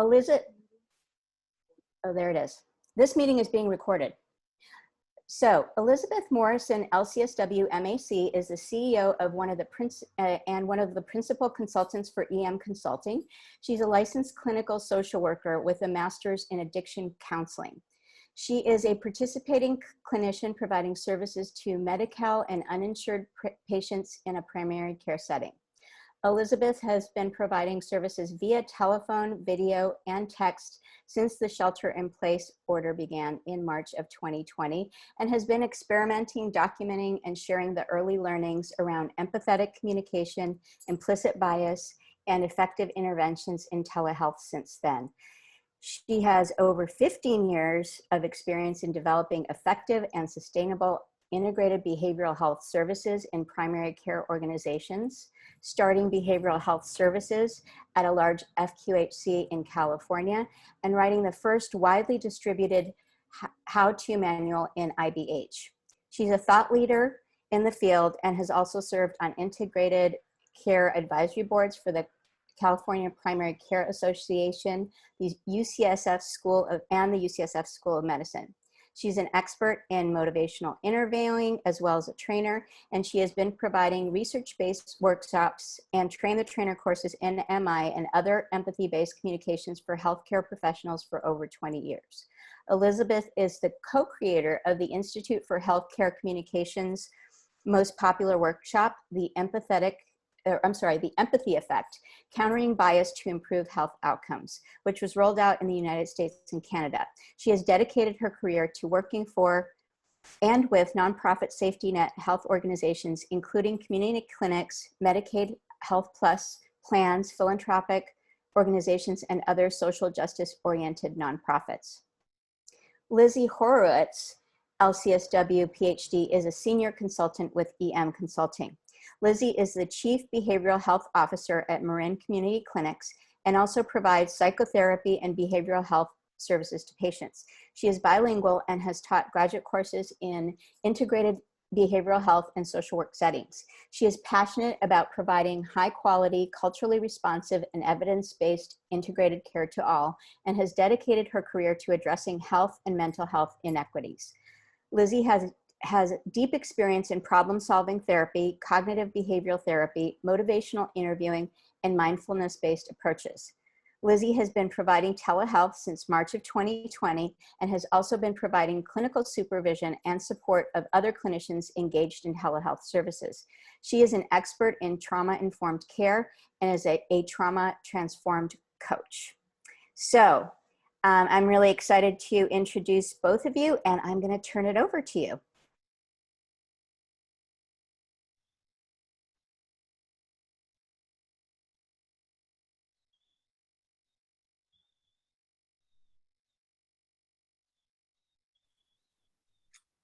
Elizabeth, oh, there it is. This meeting is being recorded. So Elizabeth Morrison, LCSW MAC, is the CEO of one of the principal consultants for EM Consulting. She's a licensed clinical social worker with a master's in addiction counseling. She is a participating clinician providing services to Medi-Cal and uninsured patients in a primary care setting. Elizabeth has been providing services via telephone, video, and text since the shelter-in-place order began in March of 2020, and has been experimenting, documenting, and sharing the early learnings around empathetic communication, implicit bias, and effective interventions in telehealth since then. She has over 15 years of experience in developing effective and sustainable integrated behavioral health services in primary care organizations, starting behavioral health services at a large FQHC in California, and writing the first widely distributed how-to manual in IBH. She's a thought leader in the field and has also served on integrated care advisory boards for the California Primary Care Association, the UCSF School of Medicine. She's an expert in motivational interviewing as well as a trainer, and she has been providing research-based workshops and train the trainer courses in MI and other empathy-based communications for healthcare professionals for over 20 years. Elizabeth is the co-creator of the Institute for Healthcare Communications' most popular workshop, the Empathy Effect, Countering Bias to Improve Health Outcomes, which was rolled out in the United States and Canada. She has dedicated her career to working for and with nonprofit safety net health organizations, including community clinics, Medicaid Health Plus plans, philanthropic organizations, and other social justice-oriented nonprofits. Lizzie Horowitz, LCSW PhD, is a senior consultant with EM Consulting. Lizzie is the Chief Behavioral Health Officer at Marin Community Clinics and also provides psychotherapy and behavioral health services to patients. She is bilingual and has taught graduate courses in integrated behavioral health and social work settings. She is passionate about providing high quality, culturally responsive, and evidence-based integrated care to all, and has dedicated her career to addressing health and mental health inequities. Lizzie has deep experience in problem-solving therapy, cognitive behavioral therapy, motivational interviewing, and mindfulness-based approaches. Lizzie has been providing telehealth since March of 2020 and has also been providing clinical supervision and support of other clinicians engaged in telehealth services. She is an expert in trauma-informed care and is a trauma-transformed coach. So I'm really excited to introduce both of you, and I'm going to turn it over to you.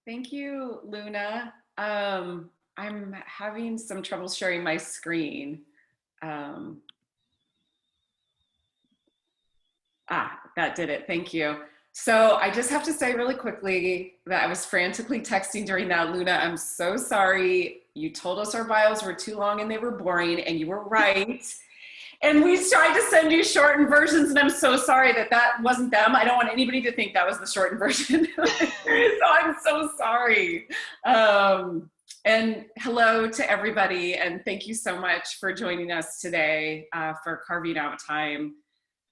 Thank you, Luna. I'm having some trouble sharing my screen. That did it, thank you. So I just have to say really quickly that I was frantically texting during that. Luna, I'm so sorry. You told us our bios were too long and they were boring, and you were right. And we tried to send you shortened versions, and I'm so sorry that that wasn't them. I don't want anybody to think that was the shortened version. So I'm so sorry. And hello to everybody, and thank you so much for joining us today, for carving out time.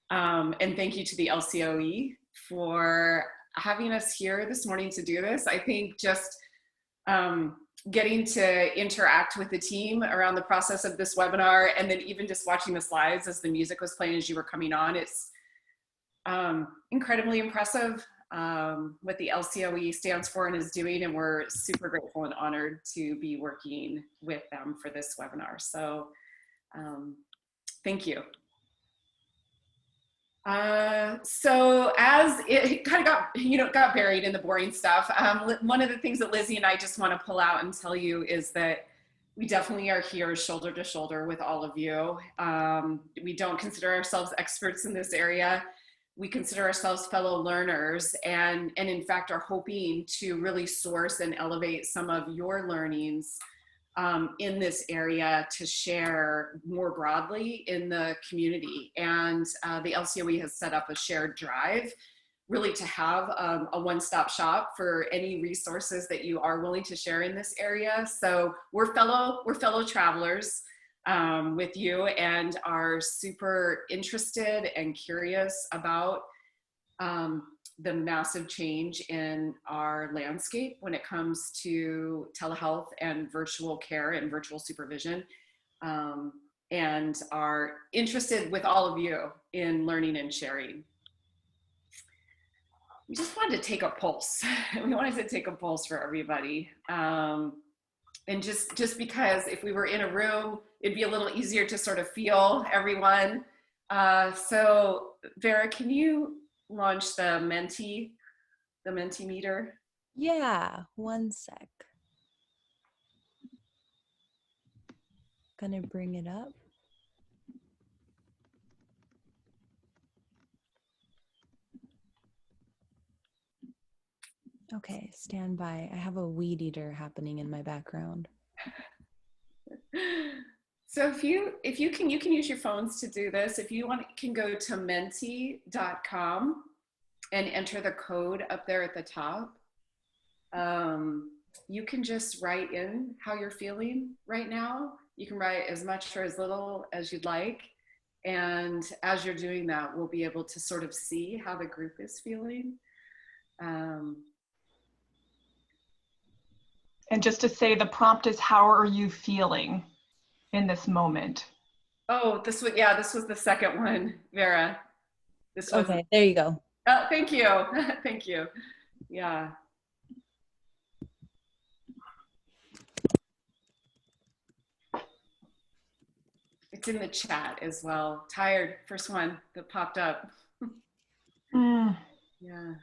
And thank you to the LCOE for having us here this morning to do this. I think just getting to interact with the team around the process of this webinar, and then even just watching the slides as the music was playing as you were coming on, it's incredibly impressive what the LCOE stands for and is doing, and we're super grateful and honored to be working with them for this webinar. So thank you. So as it kind of got buried in the boring stuff, one of the things that Lizzie and I just want to pull out and tell you is that we definitely are here shoulder to shoulder with all of you. We don't consider ourselves experts in this area. We consider ourselves fellow learners, and in fact are hoping to really source and elevate some of your learnings in this area to share more broadly in the community. And the LCOE has set up a shared drive really to have a one-stop shop for any resources that you are willing to share in this area. So we're fellow travelers with you and are super interested and curious about the massive change in our landscape when it comes to telehealth and virtual care and virtual supervision, and are interested with all of you in learning and sharing. We just wanted to take a pulse. We wanted to take a pulse for everybody. And just because if we were in a room, it'd be a little easier to sort of feel everyone. So Vera, can you launch the Mentimeter? Yeah, one sec. Gonna bring it up. Okay, stand by. I have a weed eater happening in my background. So if you can use your phones to do this. If you want, you can go to menti.com and enter the code up there at the top. You can just write in how you're feeling right now. You can write as much or as little as you'd like. And as you're doing that, we'll be able to sort of see how the group is feeling. And just to say, the prompt is, how are you feeling in this moment? Oh, this was the second one, Vera. This was, Okay, there you go. oh, thank you. Thank you. Yeah. It's in the chat as well. Tired, first one that popped up. Yeah.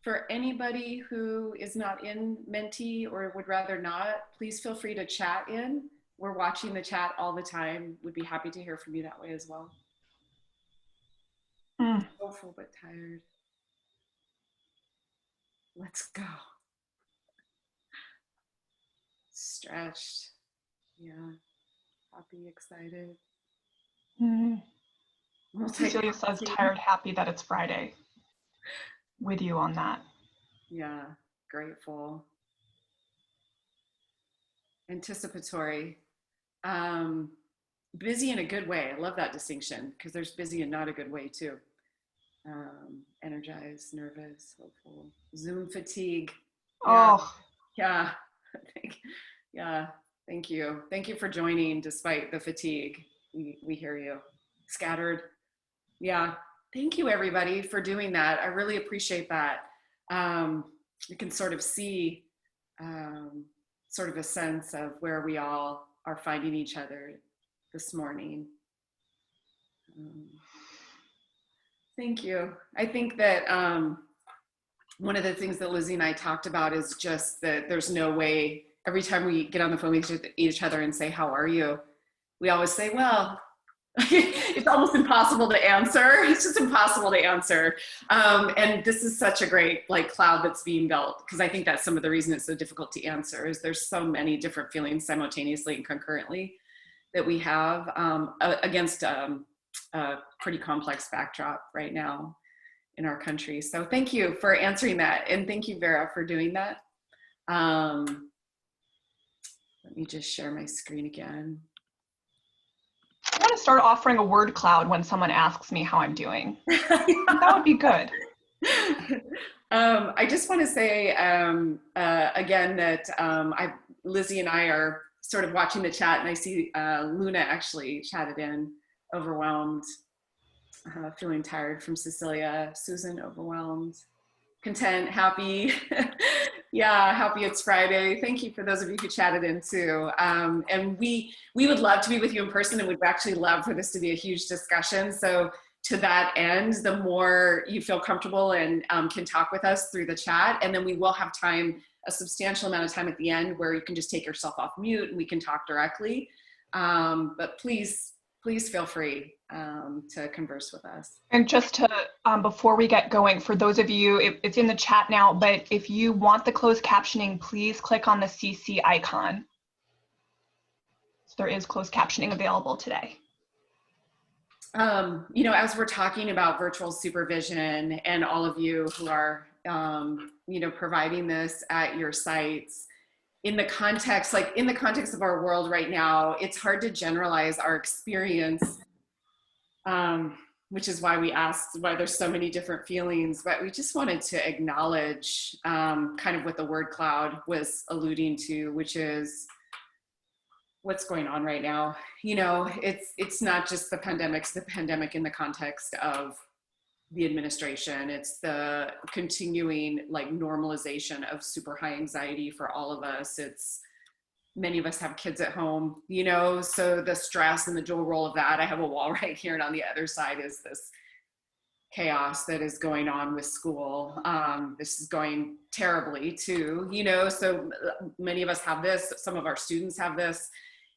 For anybody who is not in Menti or would rather not, please feel free to chat in. We're watching the chat all the time. Would be happy to hear from you that way as well. Hopeful but tired. Let's go. Stretched. Yeah. Happy, excited. Cecilia says, tired, happy that it's Friday. With you on that. Yeah, grateful. Anticipatory. Busy in a good way. I love that distinction because there's busy and not a good way too. Energized, nervous, hopeful. Zoom fatigue. Yeah. Oh. Yeah. Yeah. Thank you. Thank you for joining despite the fatigue. We hear you. Scattered. Yeah. Thank you, everybody, for doing that. I really appreciate that. You can sort of see sort of a sense of where we all are finding each other this morning. Thank you. I think that one of the things that Lizzie and I talked about is just that there's no way, every time we get on the phone with each other and say, how are you? We always say, well, it's almost impossible to answer. It's just impossible to answer. And this is such a great cloud that's being built, because I think that's some of the reason it's so difficult to answer is there's so many different feelings simultaneously and concurrently that we have against a pretty complex backdrop right now in our country. So thank you for answering that. And thank you, Vera, for doing that. Let me just share my screen again. I want to start offering a word cloud when someone asks me how I'm doing. That would be good. I just want to say again that Lizzie and I are sort of watching the chat, and I see Luna actually chatted in, overwhelmed, feeling tired from Cecilia, Susan, overwhelmed, content, happy. Yeah, happy it's Friday. Thank you for those of you who chatted in too. And we would love to be with you in person, and we'd actually love for this to be a huge discussion. So to that end, the more you feel comfortable and can talk with us through the chat, and then we will have time, a substantial amount of time at the end where you can just take yourself off mute and we can talk directly. But please please feel free to converse with us. And just to, before we get going, for those of you, it's in the chat now, but if you want the closed captioning, please click on the CC icon. So there is closed captioning available today. You know, as we're talking about virtual supervision and all of you who are, you know, providing this at your sites, in the context of our world right now, it's hard to generalize our experience, which is why we asked why there's so many different feelings, but we just wanted to acknowledge kind of what the word cloud was alluding to, which is what's going on right now. You know, it's not just the pandemic, it's the pandemic in the context of the administration. It's the continuing like normalization of super high anxiety for all of us. It's many of us have kids at home, you know, so the stress and the dual role of that. I have a wall right here, and on the other side is this chaos that is going on with school. This is going terribly too, you know, so many of us have this, some of our students have this.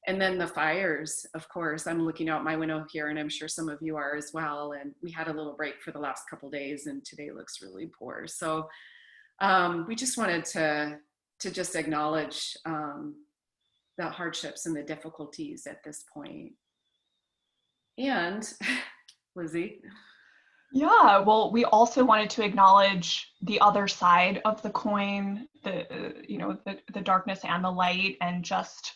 And then the fires, of course. I'm looking out my window here, and I'm sure some of you are as well. And we had a little break for the last couple of days, and today looks really poor. So we just wanted to just acknowledge the hardships and the difficulties at this point. And Lizzie. Yeah, well, we also wanted to acknowledge the other side of the coin, you know, the darkness and the light, and just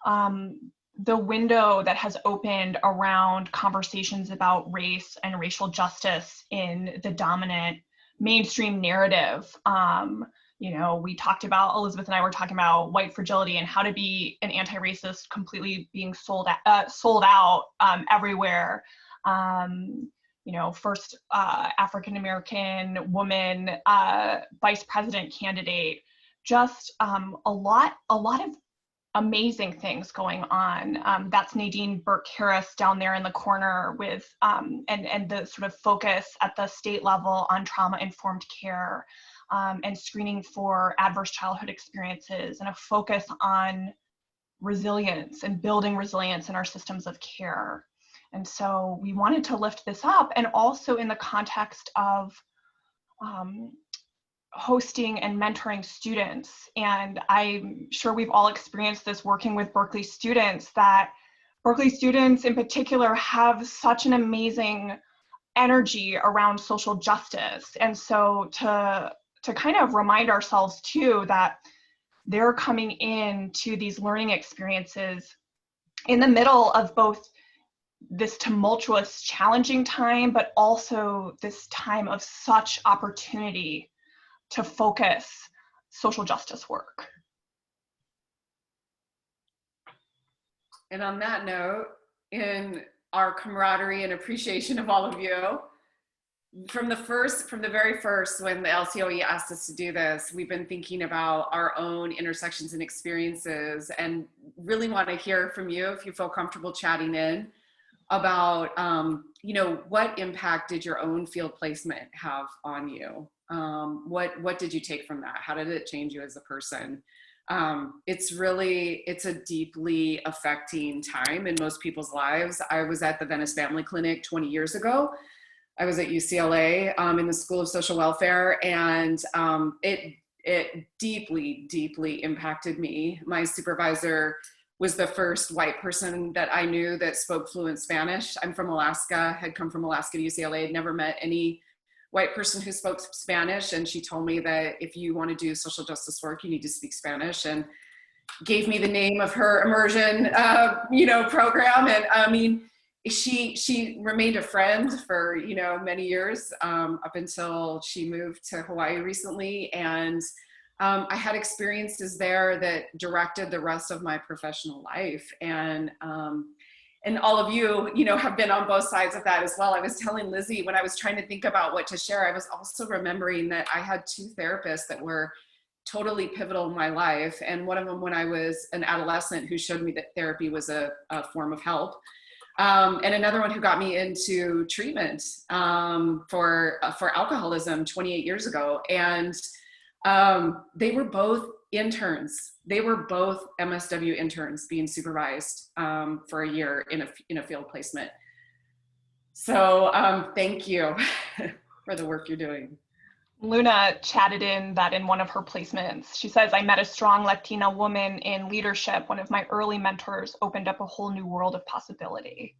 the window that has opened around conversations about race and racial justice in the dominant mainstream narrative. You know, we talked about, Elizabeth and I were talking about white fragility and how to be an anti-racist completely being sold out everywhere. You know, first African-American woman vice president candidate, just a lot of amazing things going on. That's Nadine Burke-Harris down there in the corner with, and the sort of focus at the state level on trauma-informed care and screening for adverse childhood experiences, and a focus on resilience and building resilience in our systems of care. And so we wanted to lift this up, and also in the context of hosting and mentoring students. And I'm sure we've all experienced this working with Berkeley students, that Berkeley students in particular have such an amazing energy around social justice. And so to kind of remind ourselves too that they're coming into these learning experiences in the middle of both this tumultuous, challenging time, but also this time of such opportunity to focus social justice work. And on that note, in our camaraderie and appreciation of all of you, from the very first, when the LCOE asked us to do this, we've been thinking about our own intersections and experiences, and really want to hear from you if you feel comfortable chatting in about, you know, what impact did your own field placement have on you? What did you take from that? How did it change you as a person? It's a deeply affecting time in most people's lives. I was at the Venice Family Clinic 20 years ago. I was at UCLA in the School of Social Welfare, and it deeply, deeply impacted me. My supervisor was the first white person that I knew that spoke fluent Spanish. I'm from Alaska, had come from Alaska to UCLA, had never met any white person who spoke Spanish, and she told me that if you want to do social justice work, you need to speak Spanish, and gave me the name of her immersion, you know, program. And I mean, she remained a friend for, you know, many years, up until she moved to Hawaii recently. And I had experiences there that directed the rest of my professional life. And all of you, you know, have been on both sides of that as well. I was telling Lizzie when I was trying to think about what to share, I was also remembering that I had two therapists that were totally pivotal in my life. And one of them when I was an adolescent, who showed me that therapy was a form of help. And another one who got me into treatment for alcoholism 28 years ago. And they were both interns. They were both MSW interns being supervised for a year in a field placement. So thank you for the work you're doing. Luna chatted in that in one of her placements, she says, I met a strong Latina woman in leadership. One of my early mentors opened up a whole new world of possibility.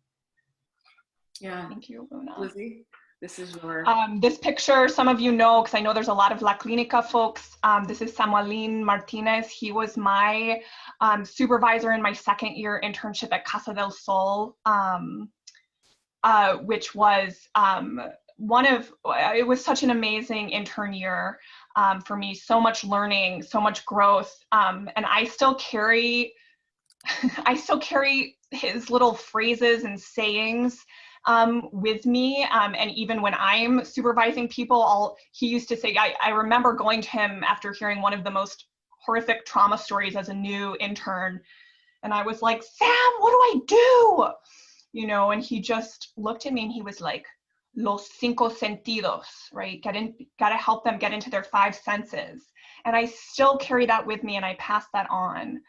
Yeah. Thank you, Luna. Lizzie, this is your... This picture, some of you know, because I know there's a lot of La Clinica folks. This is Samuelin Martinez. He was my supervisor in my second year internship at Casa del Sol, which was it was such an amazing intern year for me. So much learning, so much growth, and I still carry his little phrases and sayings with me, and even when I'm supervising people, he used to say, I remember going to him after hearing one of the most horrific trauma stories as a new intern, and I was like, Sam, what do I do? You know, and he just looked at me and he was like, los cinco sentidos, right? Gotta help them get into their five senses. And I still carry that with me and I pass that on.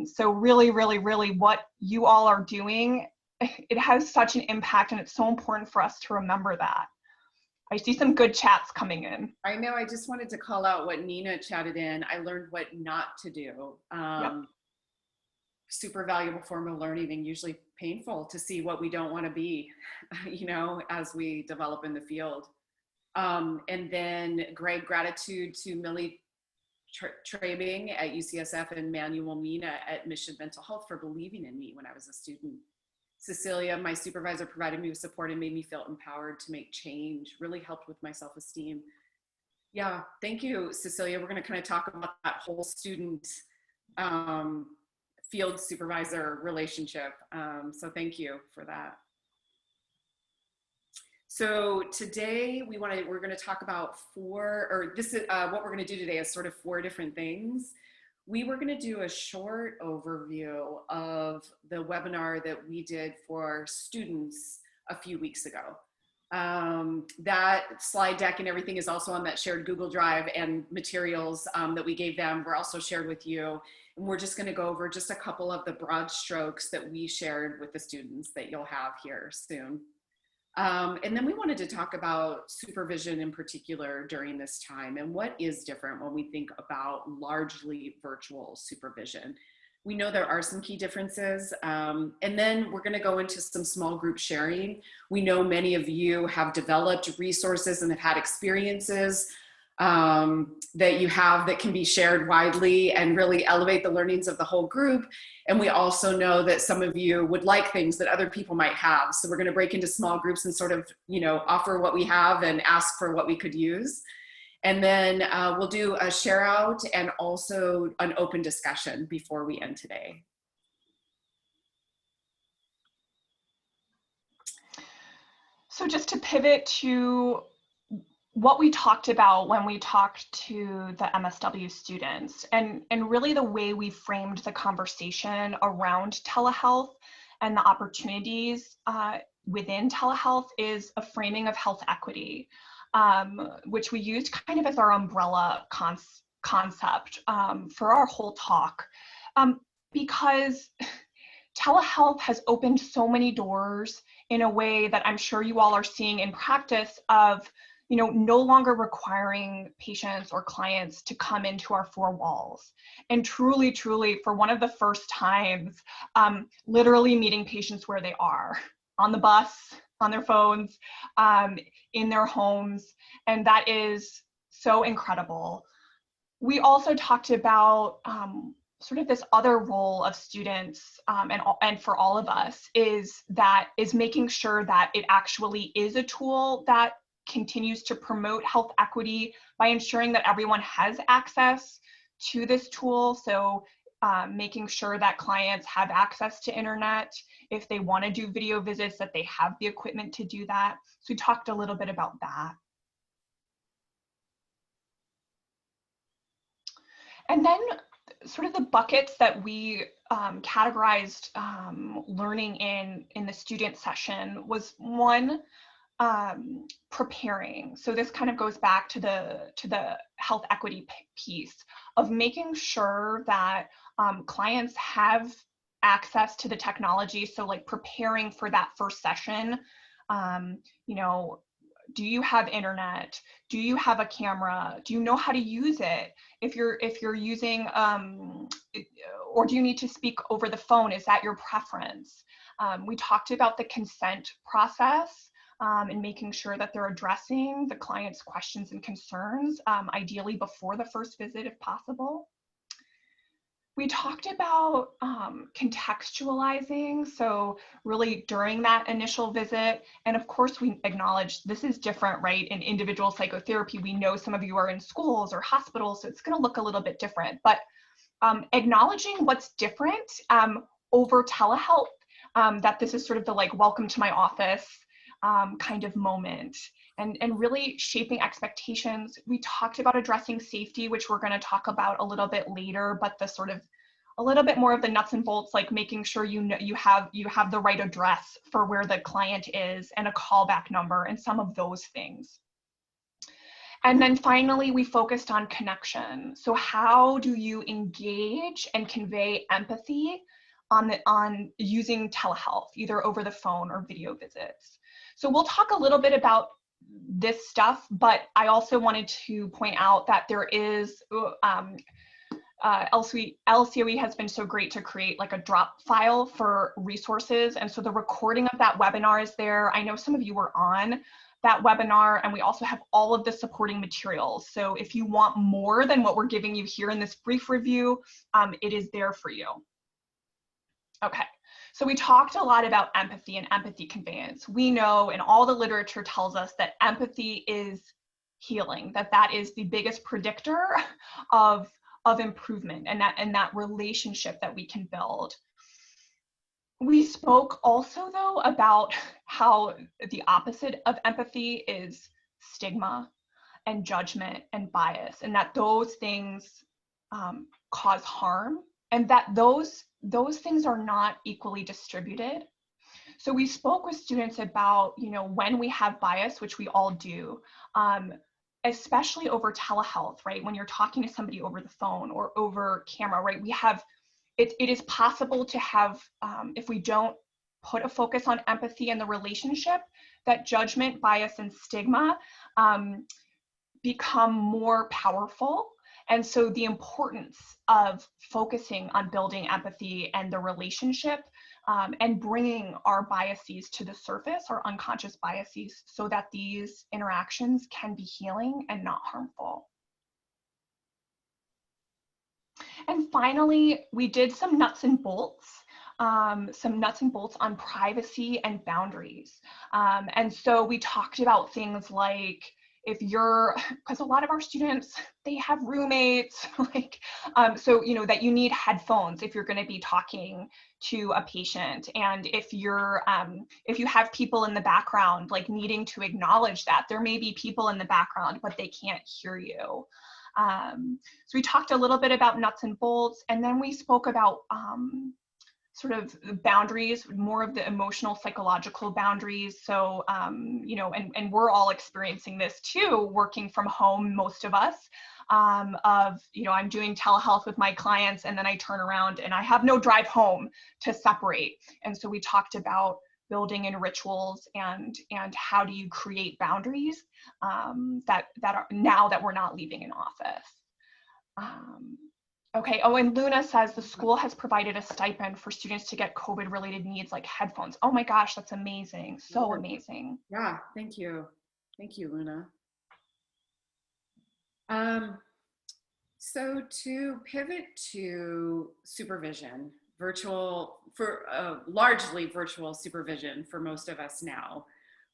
So really, really, really what you all are doing, it has such an impact, and it's so important for us to remember that. I see some good chats coming in. I know, I just wanted to call out what Nina chatted in. I learned what not to do. Yep. Super valuable form of learning, and usually painful to see what we don't want to be, you know, as we develop in the field. And then great gratitude to Millie Trabing at UCSF and Manuel Mina at Mission Mental Health for believing in me when I was a student. Cecilia, my supervisor, provided me with support and made me feel empowered to make change, really helped with my self-esteem. Yeah, thank you, Cecilia. We're going to kind of talk about that whole student field supervisor relationship. So thank you for that. So today we're going to talk about what we're going to do today is sort of 4 different things. We were going to do a short overview of the webinar that we did for students a few weeks ago. That slide deck and everything is also on that shared Google Drive, and materials that we gave them were also shared with you. And we're just going to go over just a couple of the broad strokes that we shared with the students that you'll have here soon. And then we wanted to talk about supervision in particular during this time and what is different when we think about largely virtual supervision. We know there are some key differences, and then we're going to go into some small group sharing. We know many of you have developed resources and have had experiences that you have that can be shared widely and really elevate the learnings of the whole group. And we also know that some of you would like things that other people might have. So we're going to break into small groups and sort of, you know, offer what we have and ask for what we could use. And then we'll do a share out and also an open discussion before we end today. So just to pivot to what we talked about when we talked to the MSW students, and really the way we framed the conversation around telehealth and the opportunities within telehealth is a framing of health equity, which we used kind of as our umbrella concept for our whole talk, because telehealth has opened so many doors in a way that I'm sure you all are seeing in practice of, you know, no longer requiring patients or clients to come into our 4 walls. And truly, truly, for one of the first times, literally meeting patients where they are, on the bus, on their phones, in their homes. And that is so incredible. We also talked about sort of this other role of students and for all of us is making sure that it actually is a tool that continues to promote health equity by ensuring that everyone has access to this tool. So making sure that clients have access to internet. If they want to do video visits, that they have the equipment to do that. So we talked a little bit about that. And then sort of the buckets that we categorized learning in the student session was one, preparing. So this kind of goes back to the health equity piece of making sure that clients have access to the technology. So like preparing for that first session, you know, do you have internet? Do you have a camera? Do you know how to use it? If you're using, or do you need to speak over the phone? Is that your preference? We talked about the consent process and making sure that they're addressing the client's questions and concerns, ideally before the first visit if possible. We talked about contextualizing, so really during that initial visit, and of course we acknowledge this is different, right? In individual psychotherapy, we know some of you are in schools or hospitals, so it's gonna look a little bit different, but acknowledging what's different over telehealth, that this is sort of the like, welcome to my office kind of moment. And really shaping expectations. We talked about addressing safety, which we're going to talk about a little bit later, but the sort of a little bit more of the nuts and bolts, like making sure you know you have the right address for where the client is and a callback number and some of those things. And then finally, we focused on connection. So how do you engage and convey empathy on using telehealth, either over the phone or video visits? So we'll talk a little bit about this stuff, but I also wanted to point out that there is, LCOE has been so great to create like a drop file for resources. And so the recording of that webinar is there. I know some of you were on that webinar, and we also have all of the supporting materials. So if you want more than what we're giving you here in this brief review, it is there for you. Okay. So we talked a lot about empathy and empathy conveyance. We know, and all the literature tells us, that empathy is healing, that is the biggest predictor of improvement and that relationship that we can build. We spoke also though about how the opposite of empathy is stigma and judgment and bias, and that those things cause harm, and that those things are not equally distributed. So we spoke with students about, you know, when we have bias, which we all do, especially over telehealth, right? When you're talking to somebody over the phone or over camera, right? We have, it is possible to have, if we don't put a focus on empathy and the relationship, that judgment, bias, and stigma become more powerful. And so the importance of focusing on building empathy and the relationship, and bringing our biases to the surface, our unconscious biases, so that these interactions can be healing and not harmful. And finally, we did some nuts and bolts on privacy and boundaries. And so we talked about things like, if you're, because a lot of our students, they have roommates, like, so, you know, that you need headphones if you're going to be talking to a patient. And if you're, if you have people in the background, like needing to acknowledge that there may be people in the background, but they can't hear you. So we talked a little bit about nuts and bolts, and then we spoke about sort of boundaries, more of the emotional, psychological boundaries. So, you know, and we're all experiencing this too, working from home, most of us, of, you know, I'm doing telehealth with my clients, and then I turn around and I have no drive home to separate. And so we talked about building in rituals and how do you create boundaries that are, now that we're not leaving an office. Okay, oh, and Luna says the school has provided a stipend for students to get COVID-related needs like headphones. Oh my gosh, that's amazing, so amazing. Yeah, thank you. Thank you, Luna. So to pivot to supervision, largely virtual supervision for most of us now,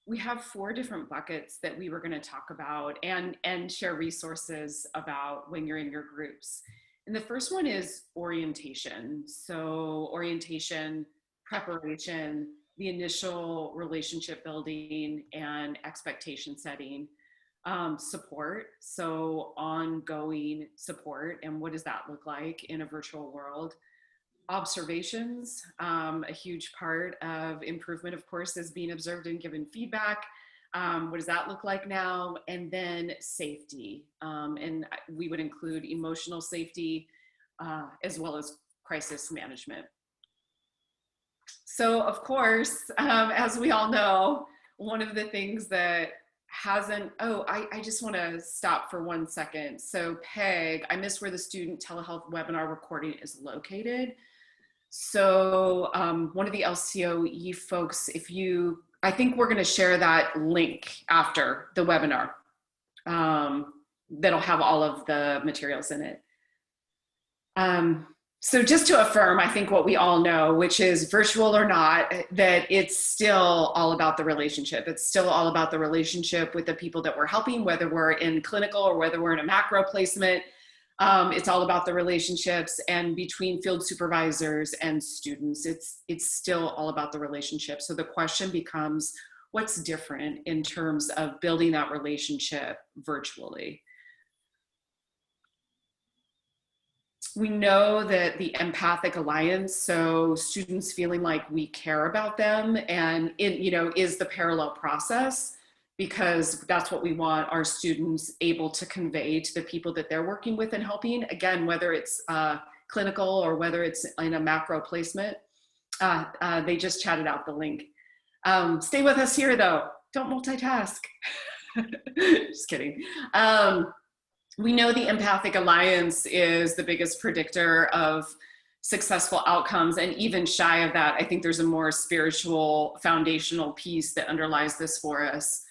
we have 4 different buckets that we were going to talk about and share resources about when you're in your groups. And the first one is orientation. So orientation, preparation, the initial relationship building and expectation setting, support. So ongoing support, and what does that look like in a virtual world? Observations, a huge part of improvement, of course, is being observed and given feedback. What does that look like now? And then safety. And we would include emotional safety as well as crisis management. So of course, as we all know, one of the things that hasn't, I just want to stop for 1 second. So Peg, I missed where the student telehealth webinar recording is located. So one of the LCOE folks, I think we're going to share that link after the webinar that'll have all of the materials in it. So just to affirm, I think what we all know, which is virtual or not, that it's still all about the relationship. It's still all about the relationship with the people that we're helping, whether we're in clinical or whether we're in a macro placement. It's all about the relationships, and between field supervisors and students, it's still all about the relationship. So the question becomes, what's different in terms of building that relationship virtually? We know that the empathic alliance, so students feeling like we care about them, and is the parallel process, because that's what we want our students able to convey to the people that they're working with and helping. Again, whether it's clinical or whether it's in a macro placement. They just chatted out the link. Stay with us here though, don't multitask. Just kidding. We know the empathic alliance is the biggest predictor of successful outcomes, and even shy of that, I think there's a more spiritual foundational piece that underlies this for us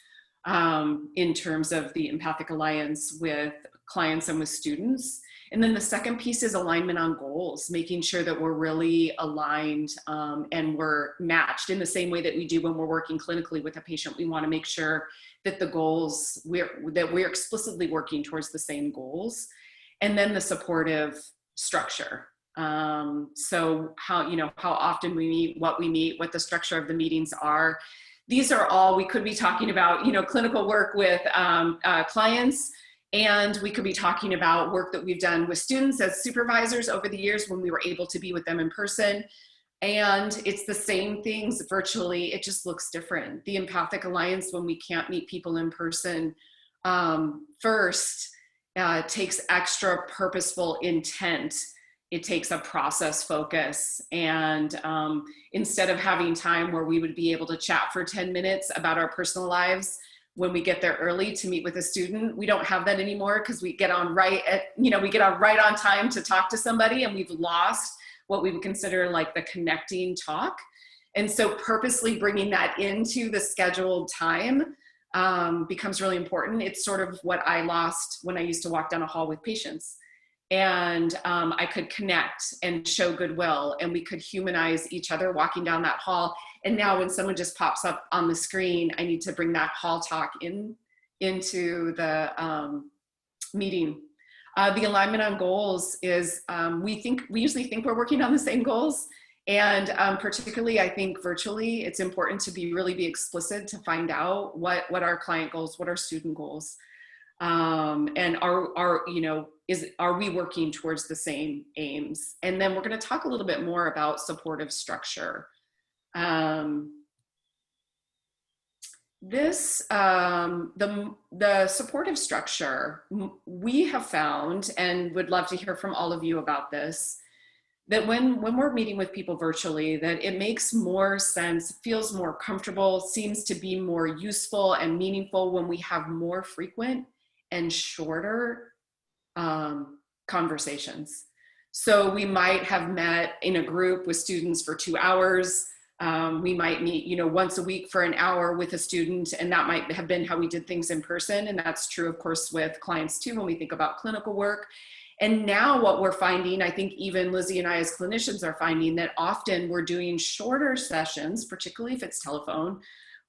in terms of the empathic alliance with clients and with students. And then the second piece is alignment on goals, making sure that we're really aligned and we're matched in the same way that we do when we're working clinically with a patient. We want to make sure that the goals, that we're explicitly working towards the same goals. And then the supportive structure. So how often we meet, what we meet, what the structure of the meetings are. These are all, we could be talking about, clinical work with clients, and we could be talking about work that we've done with students as supervisors over the years when we were able to be with them in person. And it's the same things virtually, it just looks different. The empathic alliance, when we can't meet people in person, first takes extra purposeful intent. It takes a process focus. And instead of having time where we would be able to chat for 10 minutes about our personal lives, when we get there early to meet with a student, we don't have that anymore, because we get on right on time to talk to somebody, and we've lost what we would consider like the connecting talk. And so purposely bringing that into the scheduled time becomes really important. It's sort of what I lost when I used to walk down a hall with patients. And I could connect and show goodwill, and we could humanize each other walking down that hall. And now when someone just pops up on the screen, I need to bring that hall talk into the meeting. The alignment on goals is, we usually think we're working on the same goals. And particularly, I think virtually, it's important to really be explicit to find out what our client goals, what our student goals, and are we working towards the same aims? And then we're going to talk a little bit more about supportive structure. The supportive structure, we have found, and would love to hear from all of you about this, that when we're meeting with people virtually, that it makes more sense, feels more comfortable, seems to be more useful and meaningful when we have more frequent and shorter conversations. So we might have met in a group with students for 2 hours. We might meet, once a week for an hour with a student, and that might have been how we did things in person. And that's true, of course, with clients too, when we think about clinical work. And now what we're finding, I think even Lizzie and I as clinicians are finding, that often we're doing shorter sessions, particularly if it's telephone,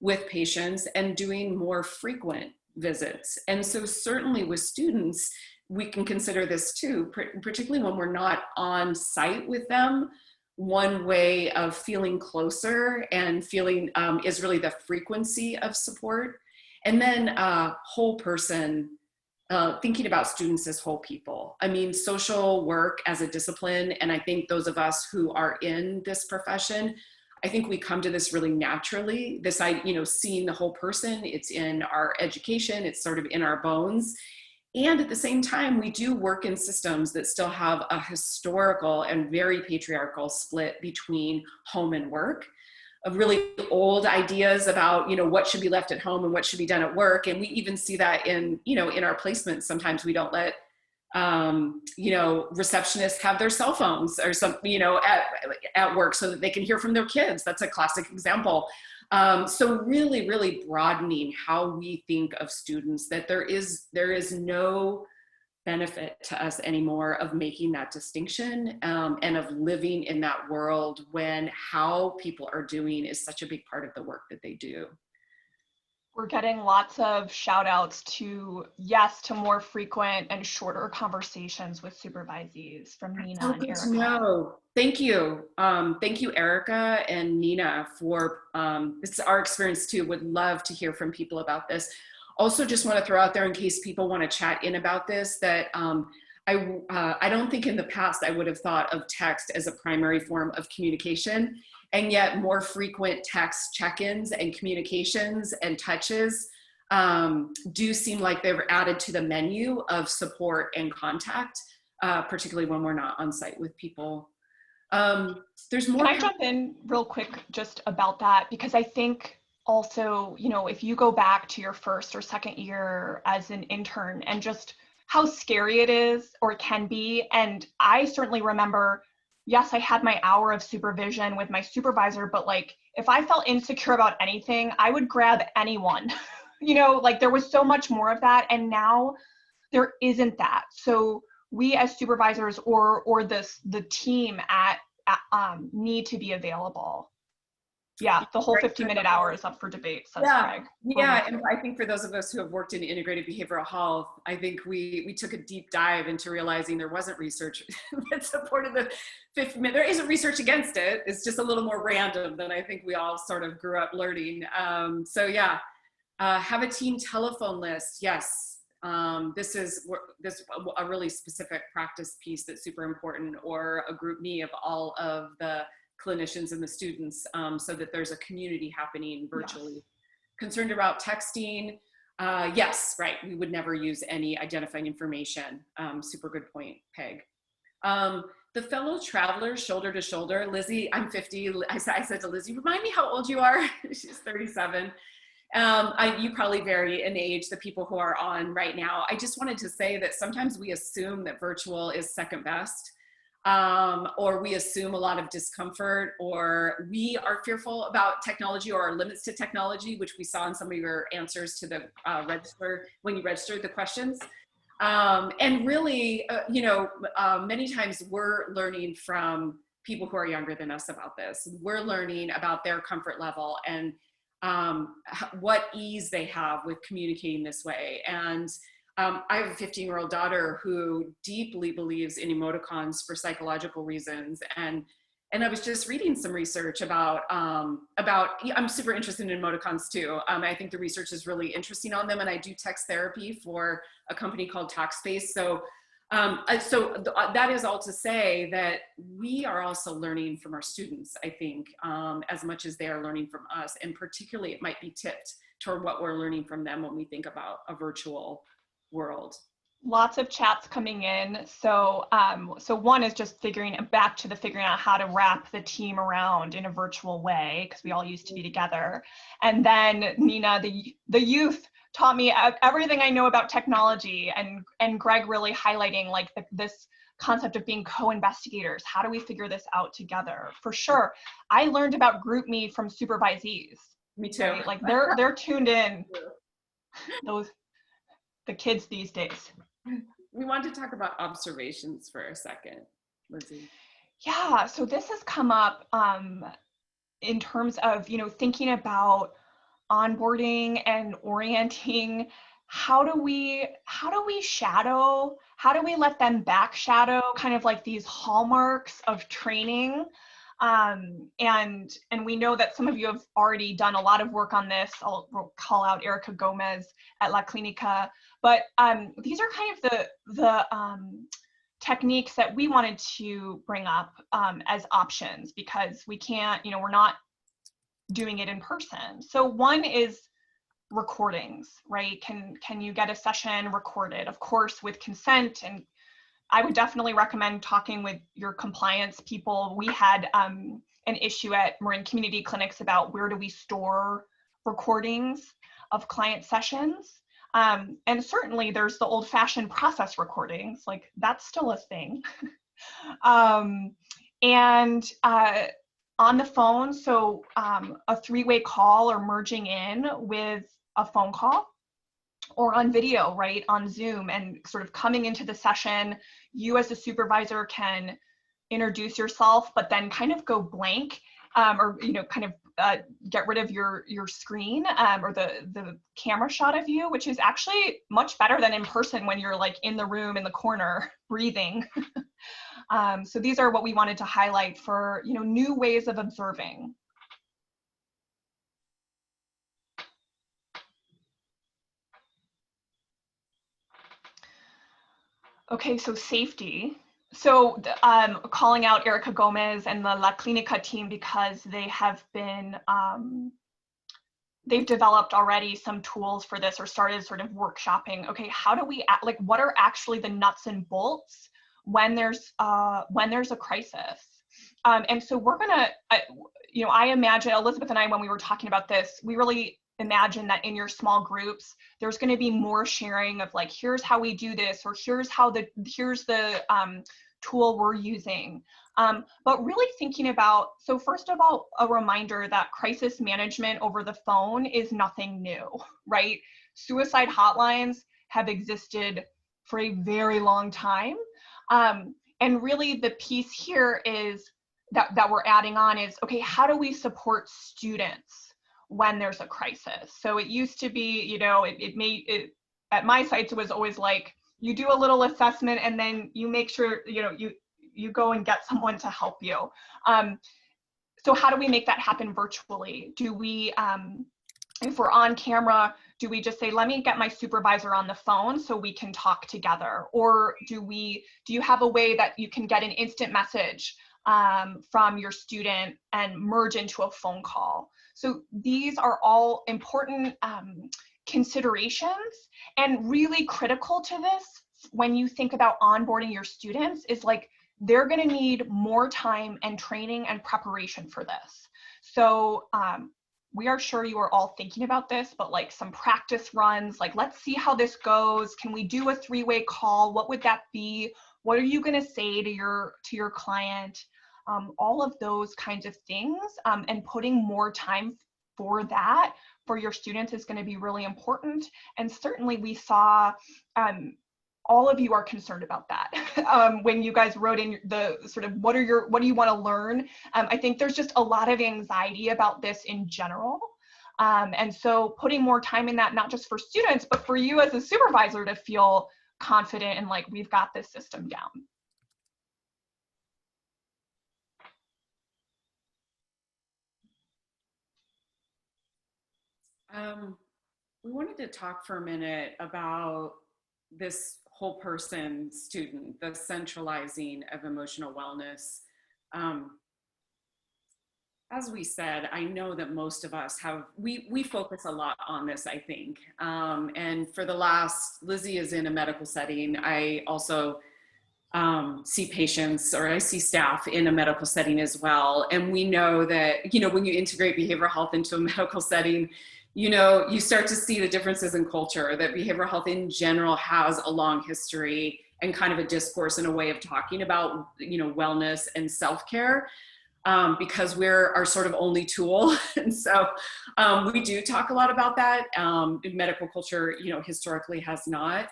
with patients, and doing more frequent visits. And so certainly with students, we can consider this too, particularly when we're not on site with them. One way of feeling closer and feeling is really the frequency of support. And then whole person, thinking about students as whole people. I mean, social work as a discipline, and I think those of us who are in this profession, I think we come to this really naturally. This, seeing the whole person, it's in our education, it's sort of in our bones. And at the same time, we do work in systems that still have a historical and very patriarchal split between home and work, of really old ideas about, what should be left at home and what should be done at work. And we even see that in our placements. Sometimes we don't let, receptionists have their cell phones or something, at work so that they can hear from their kids. That's a classic example. So really, really broadening how we think of students, that there is no benefit to us anymore of making that distinction, and of living in that world when how people are doing is such a big part of the work that they do. We're getting lots of shout outs to, yes, to more frequent and shorter conversations with supervisees from Nina and Erica. No, thank you. Thank you, Erica and Nina, for, it's our experience too. Would love to hear from people about this. Also, just want to throw out there, in case people want to chat in about this, that I don't think in the past I would have thought of text as a primary form of communication, and yet more frequent text check-ins and communications and touches do seem like they were added to the menu of support and contact, particularly when we're not on site with people. There's more. Can I jump in real quick just about that? Because I think also, if you go back to your first or second year as an intern and just how scary it is or it can be. And I certainly remember, yes, I had my hour of supervision with my supervisor, but like, if I felt insecure about anything, I would grab anyone, there was so much more of that. And now there isn't that. So we as supervisors or the team need to be available. Yeah, the whole 15-minute hour is up for debate, says Greg. Yeah, and I think for those of us who have worked in integrated behavioral health, I think we took a deep dive into realizing there wasn't research that supported the 15-minute. There isn't research against it. It's just a little more random than I think we all sort of grew up learning. Have a team telephone list. Yes, this is a really specific practice piece that's super important, or a group me of all of the clinicians and the students, so that there's a community happening virtually. Yes. Concerned about texting? Yes, right. We would never use any identifying information. Super good point, Peg. The fellow travelers, shoulder to shoulder. Lizzie, I'm 50. I said to Lizzie, remind me how old you are. She's 37. You probably vary in age, the people who are on right now. I just wanted to say that sometimes we assume that virtual is second best. Or we assume a lot of discomfort, or we are fearful about technology or our limits to technology, which we saw in some of your answers to the register when you registered the questions. And really, many times we're learning from people who are younger than us about this. We're learning about their comfort level and what ease they have with communicating this way. And I have a 15-year-old daughter who deeply believes in emoticons for psychological reasons. And I was just reading some research about I'm super interested in emoticons too. I think the research is really interesting on them, and I do text therapy for a company called Talkspace. So that is all to say that we are also learning from our students, I think, as much as they are learning from us. And particularly it might be tipped toward what we're learning from them when we think about a virtual world. Lots of chats coming in. So one is just figuring out how to wrap the team around in a virtual way, because we all used to be together. And then Nina, the youth taught me everything I know about technology, and Greg really highlighting like this concept of being co-investigators. How do we figure this out together? For sure. I learned about GroupMe from supervisees. Me too. Right? Like they're tuned in. The kids these days. We want to talk about observations for a second, Lizzie. Yeah, so this has come up in terms of, thinking about onboarding and orienting. How do we shadow? How do we let them back shadow kind of like these hallmarks of training? And we know that some of you have already done a lot of work on this. I'll call out Erica Gomez at La Clinica, but these are kind of the techniques that we wanted to bring up as options, because we can't, we're not doing it in person. So one is recordings, right? Can you get a session recorded? Of course, with consent, and I would definitely recommend talking with your compliance people. We had an issue at Marin Community Clinics about where do we store recordings of client sessions. And certainly there's the old-fashioned process recordings, like that's still a thing. And on the phone, so a three-way call or merging in with a phone call, or on video, right, on Zoom, and sort of coming into the session, you as a supervisor can introduce yourself, but then kind of go blank, or kind of get rid of your screen, or the camera shot of you, which is actually much better than in person when you're like in the room in the corner breathing. So these are what we wanted to highlight for new ways of observing. Okay, so safety. So calling out Erica Gomez and the La Clinica team, because they have been, they've developed already some tools for this, or started sort of workshopping. Okay, how do we, what are actually the nuts and bolts when there's a crisis? And so we're gonna, I imagine, Elizabeth and I, when we were talking about this, we really imagine that in your small groups, there's going to be more sharing of like, here's how we do this, or here's the tool we're using. But really thinking about, so first of all, a reminder that crisis management over the phone is nothing new, right? Suicide hotlines have existed for a very long time. And really the piece here is that we're adding on is, okay, how do we support students when there's a crisis? So it used to be, at my sites, it was always like, you do a little assessment and then you make sure, you go and get someone to help you. So how do we make that happen virtually? Do we, if we're on camera, do we just say, let me get my supervisor on the phone so we can talk together? Or do you have a way that you can get an instant message from your student and merge into a phone call? So these are all important considerations, and really critical to this when you think about onboarding your students is like, they're going to need more time and training and preparation for this. So we are sure you are all thinking about this, but like some practice runs, like, let's see how this goes. Can we do a three-way call? What would that be? What are you going to say to your client? All of those kinds of things, and putting more time for that for your students is going to be really important. And certainly we saw all of you are concerned about that. When you guys wrote in the sort of, what do you want to learn? I think there's just a lot of anxiety about this in general. And so putting more time in that, not just for students, but for you as a supervisor to feel confident and like, we've got this system down. We wanted to talk for a minute about this whole person student, the centralizing of emotional wellness. As we said, I know that most of us we focus a lot on this, I think. And for the last, Lizzie is in a medical setting. I also see patients, or I see staff in a medical setting as well. And we know that, when you integrate behavioral health into a medical setting, you start to see the differences in culture, that behavioral health in general has a long history and kind of a discourse and a way of talking about, wellness and self-care, because we're our sort of only tool. And so we do talk a lot about that. Medical culture, historically has not.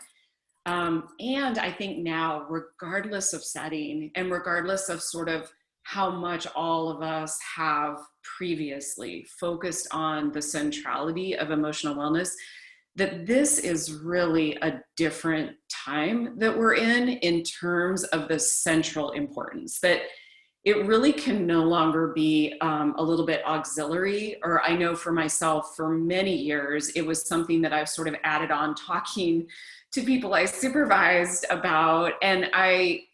And I think now, regardless of setting and regardless of sort of how much all of us have previously focused on the centrality of emotional wellness, that this is really a different time that we're in terms of the central importance, that it really can no longer be a little bit auxiliary. Or I know for myself, for many years, it was something that I've sort of added on talking to people I supervised about, and I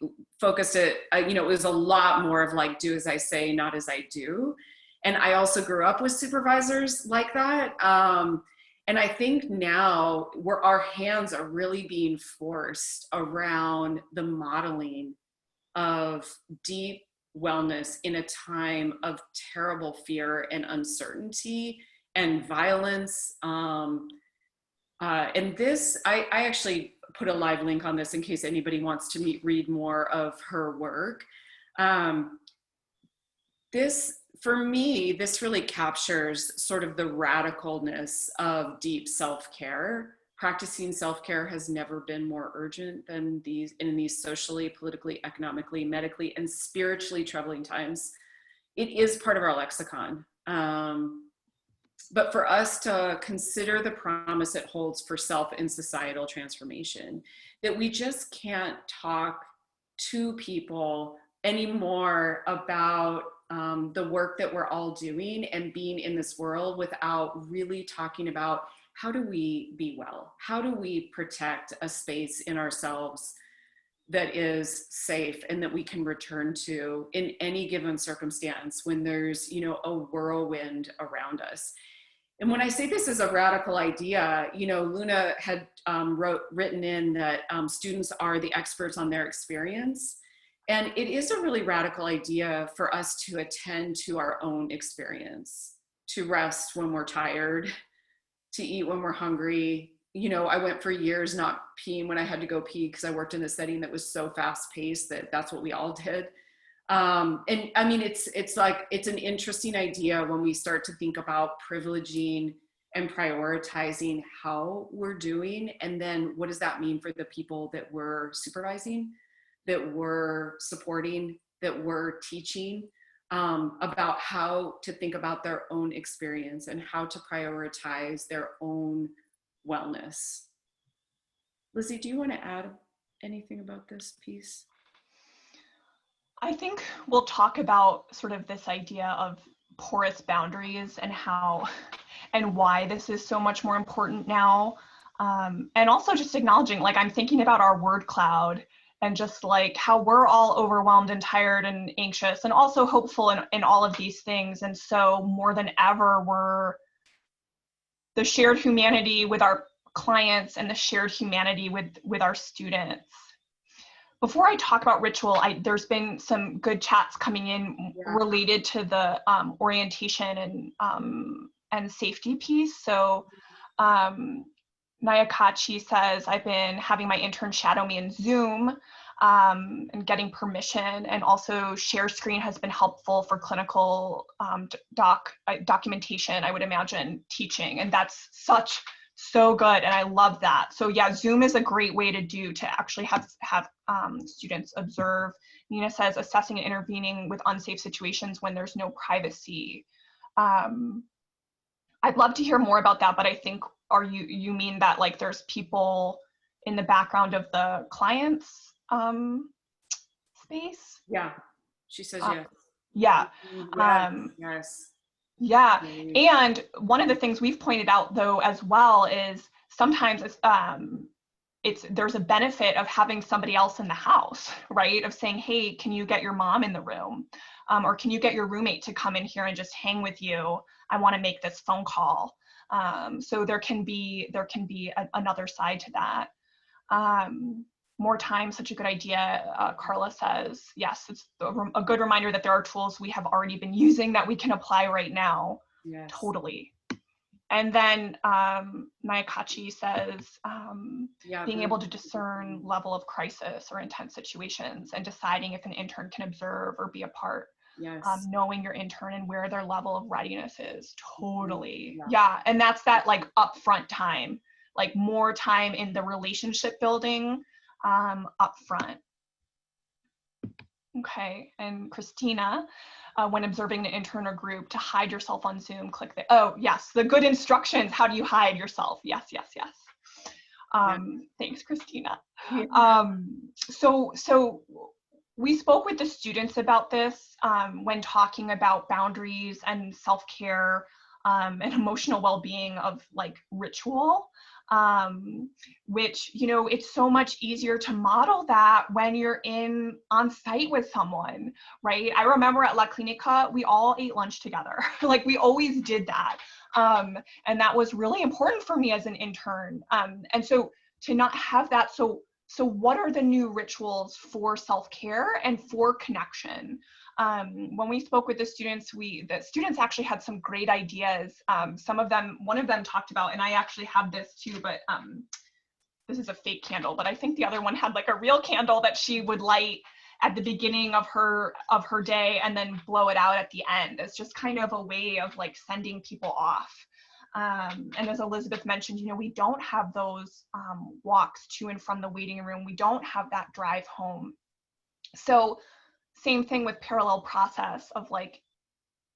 focused it, it was a lot more of like, do as I say, not as I do. And I also grew up with supervisors like that. And I think now our hands are really being forced around the modeling of deep wellness in a time of terrible fear and uncertainty and violence. And this, I actually put a live link on this in case anybody wants to read more of her work. For me, this really captures sort of the radicalness of deep self-care. Practicing self-care has never been more urgent than in these socially, politically, economically, medically, and spiritually troubling times. It is part of our lexicon. But for us to consider the promise it holds for self and societal transformation, that we just can't talk to people anymore about the work that we're all doing and being in this world without really talking about how do we be well? How do we protect a space in ourselves that is safe and that we can return to in any given circumstance when there's, a whirlwind around us? And when I say this is a radical idea, Luna had written in that students are the experts on their experience. And it is a really radical idea for us to attend to our own experience, to rest when we're tired, to eat when we're hungry. I went for years not peeing when I had to go pee because I worked in a setting that was so fast paced that's what we all did. And I mean, it's an interesting idea when we start to think about privileging and prioritizing how we're doing. And then what does that mean for the people that we're supervising, that we're supporting, that we're teaching, about how to think about their own experience and how to prioritize their own wellness. Lizzie, do you want to add anything about this piece? I think we'll talk about sort of this idea of porous boundaries and how and why this is so much more important now. And also just acknowledging, like, I'm thinking about our word cloud and just like how we're all overwhelmed and tired and anxious and also hopeful in all of these things. And so more than ever, we're the shared humanity with our clients and the shared humanity with our students. Before I talk about ritual, there's been some good chats coming in related to the orientation and safety piece. So Nayakachi says, I've been having my intern shadow me in Zoom and getting permission, and also share screen has been helpful for clinical documentation, I would imagine, teaching, and that's so good, and I love that. So yeah, Zoom is a great way to actually have students observe. Nina says assessing and intervening with unsafe situations when there's no privacy. I'd love to hear more about that, but I think you mean that like there's people in the background of the client's space? Yeah, she says yes. Yeah. Yes. Yeah, and one of the things we've pointed out though as well is sometimes there's a benefit of having somebody else in the house, right? Of saying, hey, can you get your mom in the room? Or can you get your roommate to come in here and just hang with you? I want to make this phone call. So there can be another side to that. More time, such a good idea. Carla says, yes, it's a good reminder that there are tools we have already been using that we can apply right now. Yes. Totally. And then Nayakachi says, being able to discern level of crisis or intense situations and deciding if an intern can observe or be a part. Yes. Knowing your intern and where their level of readiness is. Totally. Yeah. And that's that like upfront time, like more time in the relationship building upfront. Okay, and Christina, when observing the intern or group, to hide yourself on Zoom, click the good instructions. How do you hide yourself? Yes. Thanks, Christina. So we spoke with the students about this when talking about boundaries and self-care and emotional well-being of like ritual. which, you know, it's so much easier to model that when you're on site with someone, right? I remember at La Clinica, we all ate lunch together. Like we always did that. And that was really important for me as an intern. And so to not have that, so what are the new rituals for self-care and for connection? When we spoke with the students actually had some great ideas. One of them talked about, and I actually have this too, but this is a fake candle, but I think the other one had like a real candle that she would light at the beginning of her day and then blow it out at the end. It's just kind of a way of like sending people off. And as Elizabeth mentioned, you know, we don't have those walks to and from the waiting room. We don't have that drive home. So same thing with parallel process of like,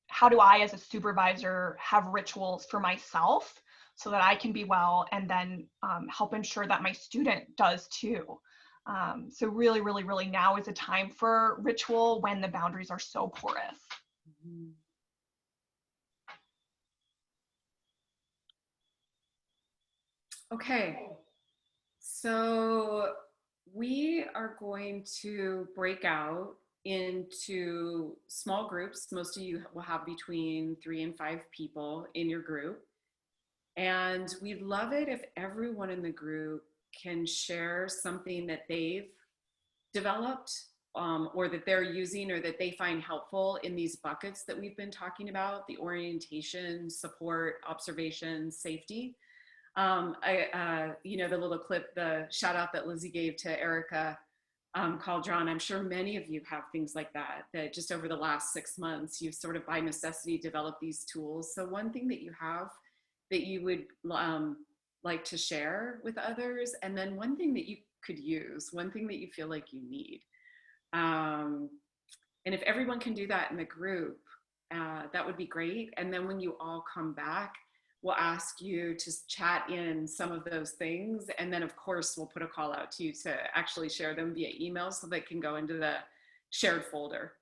how do I as a supervisor have rituals for myself so that I can be well, and then help ensure that my student does too. So really, really, really now is a time for ritual when the boundaries are so porous. Mm-hmm. Okay, so we are going to break out into small groups. Most of you will have between 3 and 5 people in your group. And we'd love it if everyone in the group can share something that they've developed or that they're using or that they find helpful in these buckets that we've been talking about: the orientation, support, observation, safety. You know, the little clip, the shout out that Lizzie gave to Erica Calderon, I'm sure many of you have things like that just over the last 6 months, you've sort of by necessity developed these tools. So one thing that you have that you would like to share with others, and then one thing that you could use, one thing that you feel like you need. And if everyone can do that in the group, that would be great. And then when you all come back, we'll ask you to chat in some of those things. And then of course, we'll put a call out to you to actually share them via email so they can go into the shared folder.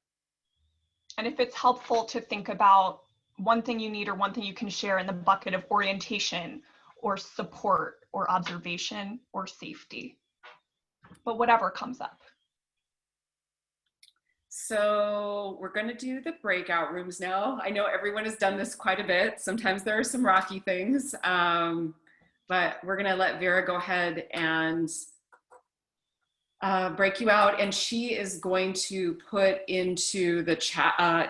And if it's helpful to think about one thing you need or one thing you can share in the bucket of orientation or support or observation or safety, but whatever comes up. So we're going to do the breakout rooms now. I know everyone has done this quite a bit. Sometimes there are some rocky things, but we're going to let Vera go ahead and break you out. And she is going to put into the chat,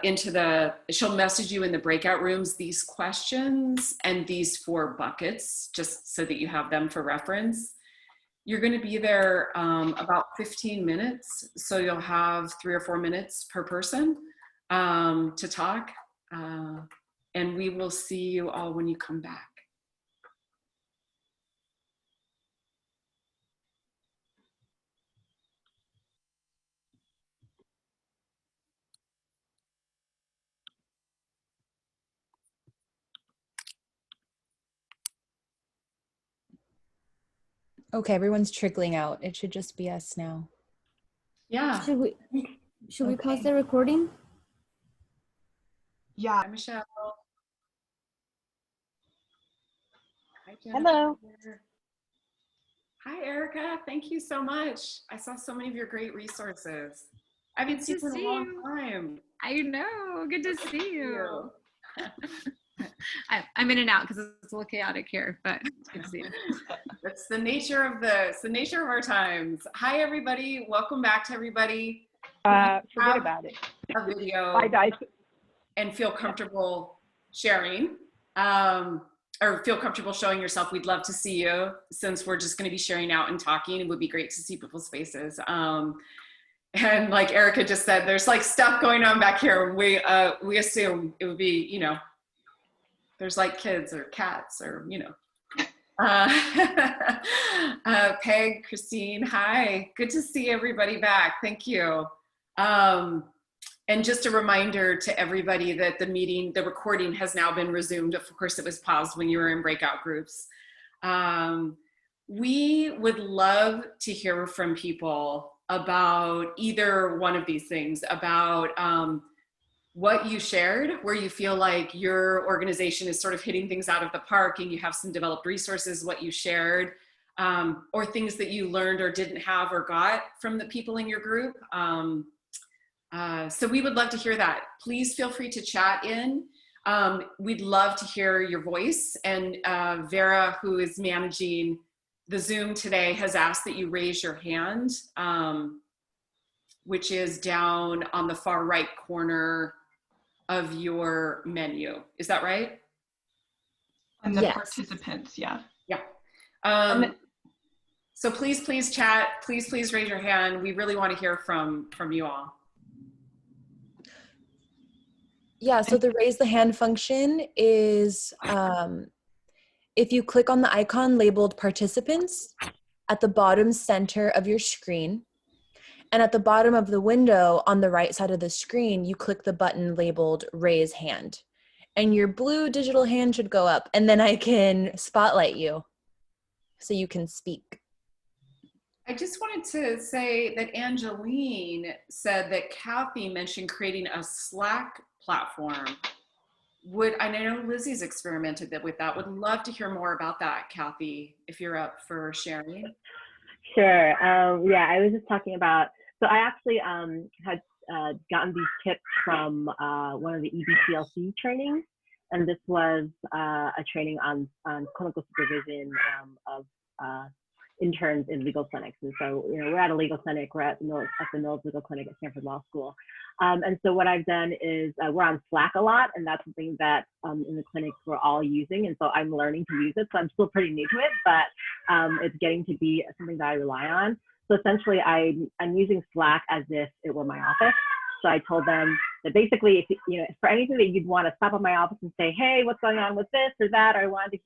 she'll message you in the breakout rooms these questions and these 4 buckets, just so that you have them for reference. You're going to be there about 15 minutes, so you'll have 3 or 4 minutes per person to talk, and we will see you all when you come back. Okay, everyone's trickling out. It should just be us now. Yeah. Should we pause the recording? Yeah. Hi, Michelle. Hi, Jennifer. Hello. Hi, Erica. Thank you so much. I saw so many of your great resources. I haven't seen you in a long time. I know. Good to see you. I'm in and out because it's a little chaotic here, but it's good to see you. It's the nature of our times. Hi, everybody. Welcome back to everybody. Forget about it. A video. Bye, guys. And feel comfortable sharing, or feel comfortable showing yourself. We'd love to see you, since we're just going to be sharing out and talking. It would be great to see people's faces. And like Erica just said, there's like stuff going on back here. We assume it would be, you know, there's like kids or cats or, you know. Peg, Christine, hi. Good to see everybody back. Thank you. And just a reminder to everybody that the recording has now been resumed. Of course, it was paused when you were in breakout groups. We would love to hear from people about either one of these things, about what you shared, where you feel like your organization is sort of hitting things out of the park and you have some developed resources, what you shared, or things that you learned or didn't have or got from the people in your group. So we would love to hear that. Please feel free to chat in. We'd love to hear your voice. And Vera, who is managing the Zoom today, has asked that you raise your hand, which is down on the far right corner of your menu. Is that right? And the Yes. participants, yeah. Yeah. So please chat. Please raise your hand. We really want to hear from you all. Yeah, so the raise the hand function is if you click on the icon labeled participants at the bottom center of your screen, and at the bottom of the window on the right side of the screen, you click the button labeled raise hand. And your blue digital hand should go up, and then I can spotlight you so you can speak. I just wanted to say that Angeline said that Kathy mentioned creating a Slack platform. I know Lizzie's experimented with that. Would love to hear more about that, Kathy, if you're up for sharing. Sure. Yeah, I was just talking about, so I actually had gotten these tips from one of the EBCLC trainings, and this was a training on clinical supervision of interns in legal clinics. And so, you know, we're at a legal clinic, we're at the Mills Legal Clinic at Stanford Law School. And so what I've done is we're on Slack a lot, and that's something that in the clinic we're all using. And so I'm learning to use it. So I'm still pretty new to it, but it's getting to be something that I rely on. So essentially I'm using Slack as if it were my office. So I told them that basically, if you know, for anything that you'd want to stop at my office and say, hey, what's going on with this or that, or I wanted to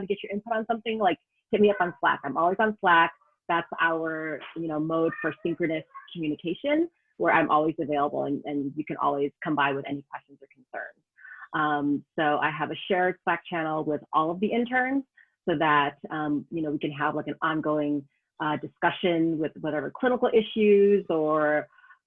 get your input on something, like hit me up on Slack. I'm always on Slack. That's our, you know, mode for synchronous communication, where I'm always available, and you can always come by with any questions or concerns. So I have a shared Slack channel with all of the interns so that, you know, we can have like an ongoing discussion with whatever clinical issues or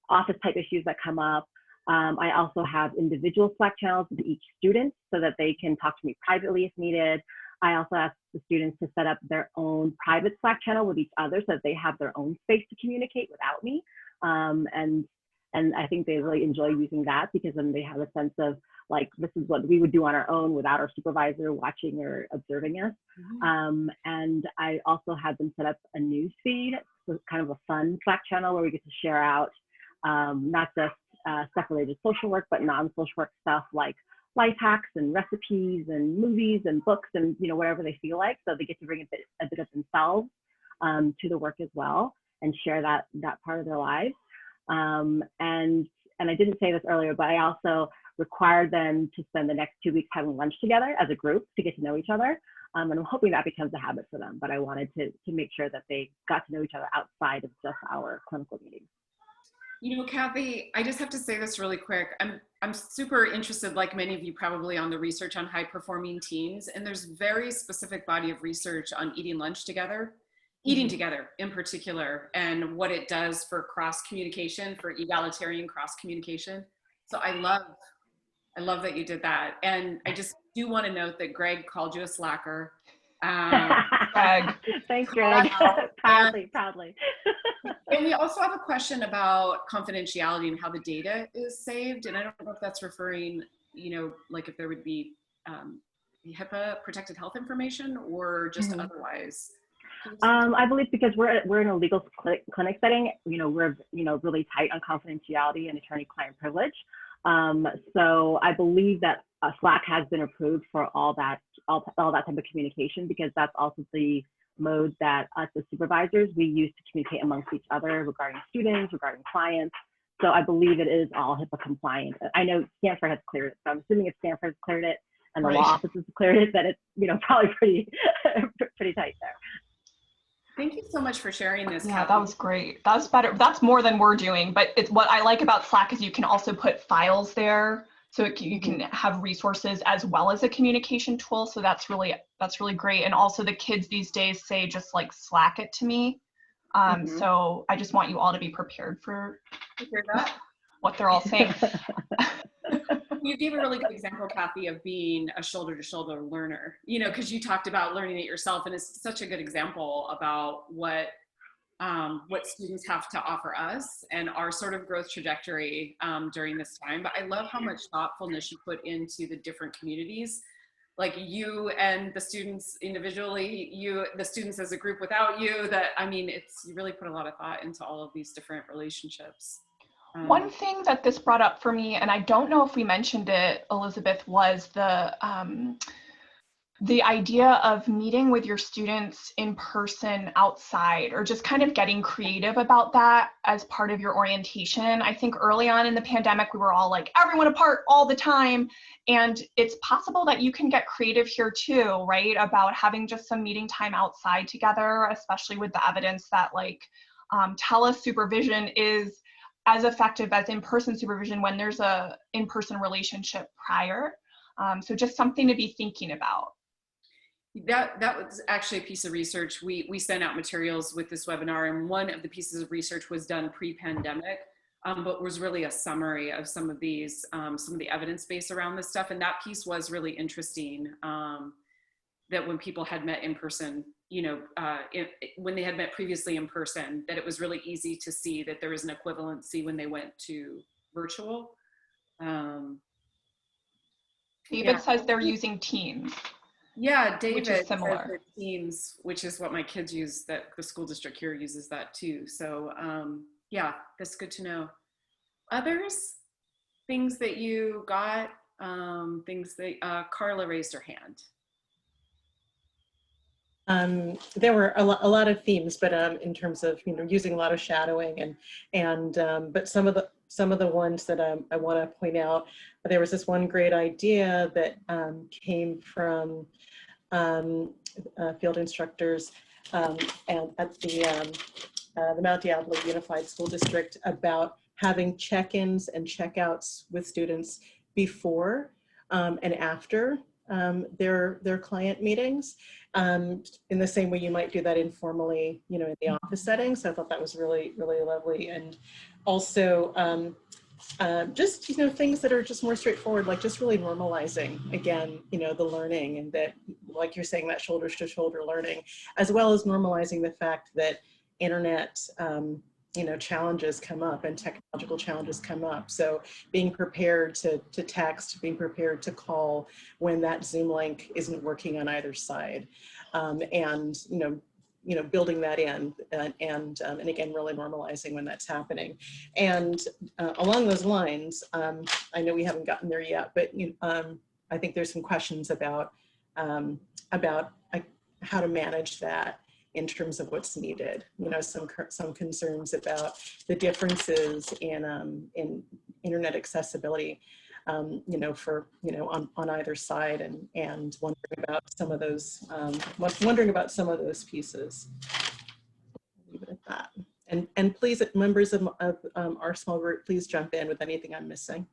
office type issues that come up. I also have individual Slack channels with each student so that they can talk to me privately if needed. I also ask the students to set up their own private Slack channel with each other so that they have their own space to communicate without me. And I think they really enjoy using that, because then they have a sense of like, this is what we would do on our own without our supervisor watching or observing us. And I also had them set up a news feed, so kind of a fun Slack channel where we get to share out not just stuff related to social work, but non-social work stuff like life hacks and recipes and movies and books and, you know, whatever they feel like. So they get to bring a bit of themselves to the work as well and share that part of their lives. And I didn't say this earlier, but I also required them to spend the next 2 weeks having lunch together as a group to get to know each other. And I'm hoping that becomes a habit for them, but I wanted to make sure that they got to know each other outside of just our clinical meetings. You know, Kathy, I just have to say this really quick. I'm super interested, like many of you probably, on the research on high performing teams. And there's very specific body of research on eating lunch together, eating together in particular, and what it does for cross communication, for egalitarian cross communication. So I love that you did that. And I just do want to note that Greg called you a slacker. Greg. Thanks, Greg. Proudly. And we also have a question about confidentiality and how the data is saved. And I don't know if that's referring, you know, like if there would be HIPAA protected health information or just otherwise. I believe because we're in a legal clinic setting, you know, we're, you know, really tight on confidentiality and attorney-client privilege. So I believe that Slack has been approved for all that type of communication, because that's also the mode that us as supervisors, we use to communicate amongst each other regarding students, regarding clients. So I believe it is all HIPAA compliant. I know Stanford has cleared it, so I'm assuming if Stanford has cleared it and the law offices have cleared it, that it's, you know, probably pretty tight there. Thank you so much for sharing this. Yeah, Kathy. that was great. That's better. That's more than we're doing, but it's what I like about Slack is you can also put files there. So you can have resources as well as a communication tool. So that's really great. And also the kids these days say, just like Slack it to me. So I just want you all to be prepared for what they're all saying. you gave a really good example, Kathy, of being a shoulder-to-shoulder learner, you know, because you talked about learning it yourself, and it's such a good example about what students have to offer us and our sort of growth trajectory during this time. But I love how much thoughtfulness you put into the different communities, like you and the students individually, the students as a group without you, that, I mean, you really put a lot of thought into all of these different relationships. One thing that this brought up for me, and I don't know if we mentioned it, Elizabeth, was the idea of meeting with your students in person outside, or just kind of getting creative about that as part of your orientation. I think early on in the pandemic, we were all like, everyone apart all the time. And it's possible that you can get creative here too, right? About having just some meeting time outside together, especially with the evidence that like telesupervision is as effective as in-person supervision when there's a in-person relationship prior. So just something to be thinking about. That was actually a piece of research. We sent out materials with this webinar, and one of the pieces of research was done pre-pandemic, but was really a summary of some of the evidence base around this stuff. And that piece was really interesting, that when people had met in person, you know, when they had met previously in person, that it was really easy to see that there was an equivalency when they went to virtual. David says they're using Teams. Yeah, David, which is similar. Teams, which is what my kids use, that the school district here uses that too. So yeah, that's good to know. Others, things that you got, things that, Carla raised her hand. There were a lot of themes, but in terms of, you know, using a lot of shadowing but some of the ones that I want to point out, there was this one great idea that came from field instructors and at the Mount Diablo Unified School District about having check-ins and check-outs with students before and after their client meetings, in the same way you might do that informally, you know, in the office setting. So I thought that was really, really lovely. And also just, you know, things that are just more straightforward, like just really normalizing, again, you know, the learning, and that, like you're saying, that shoulder to shoulder learning, as well as normalizing the fact that internet, you know, challenges come up and technological challenges come up. So being prepared to text, being prepared to call when that Zoom link isn't working on either side, and you know, building that in, and again, really normalizing when that's happening. And along those lines, I know we haven't gotten there yet, but I think there's some questions about how to manage that in terms of what's needed. You know, some concerns about the differences in internet accessibility, you know, for, you know, on either side, and wondering about some of those pieces. I'll leave it at that. And please, members of our small group, please jump in with anything I'm missing.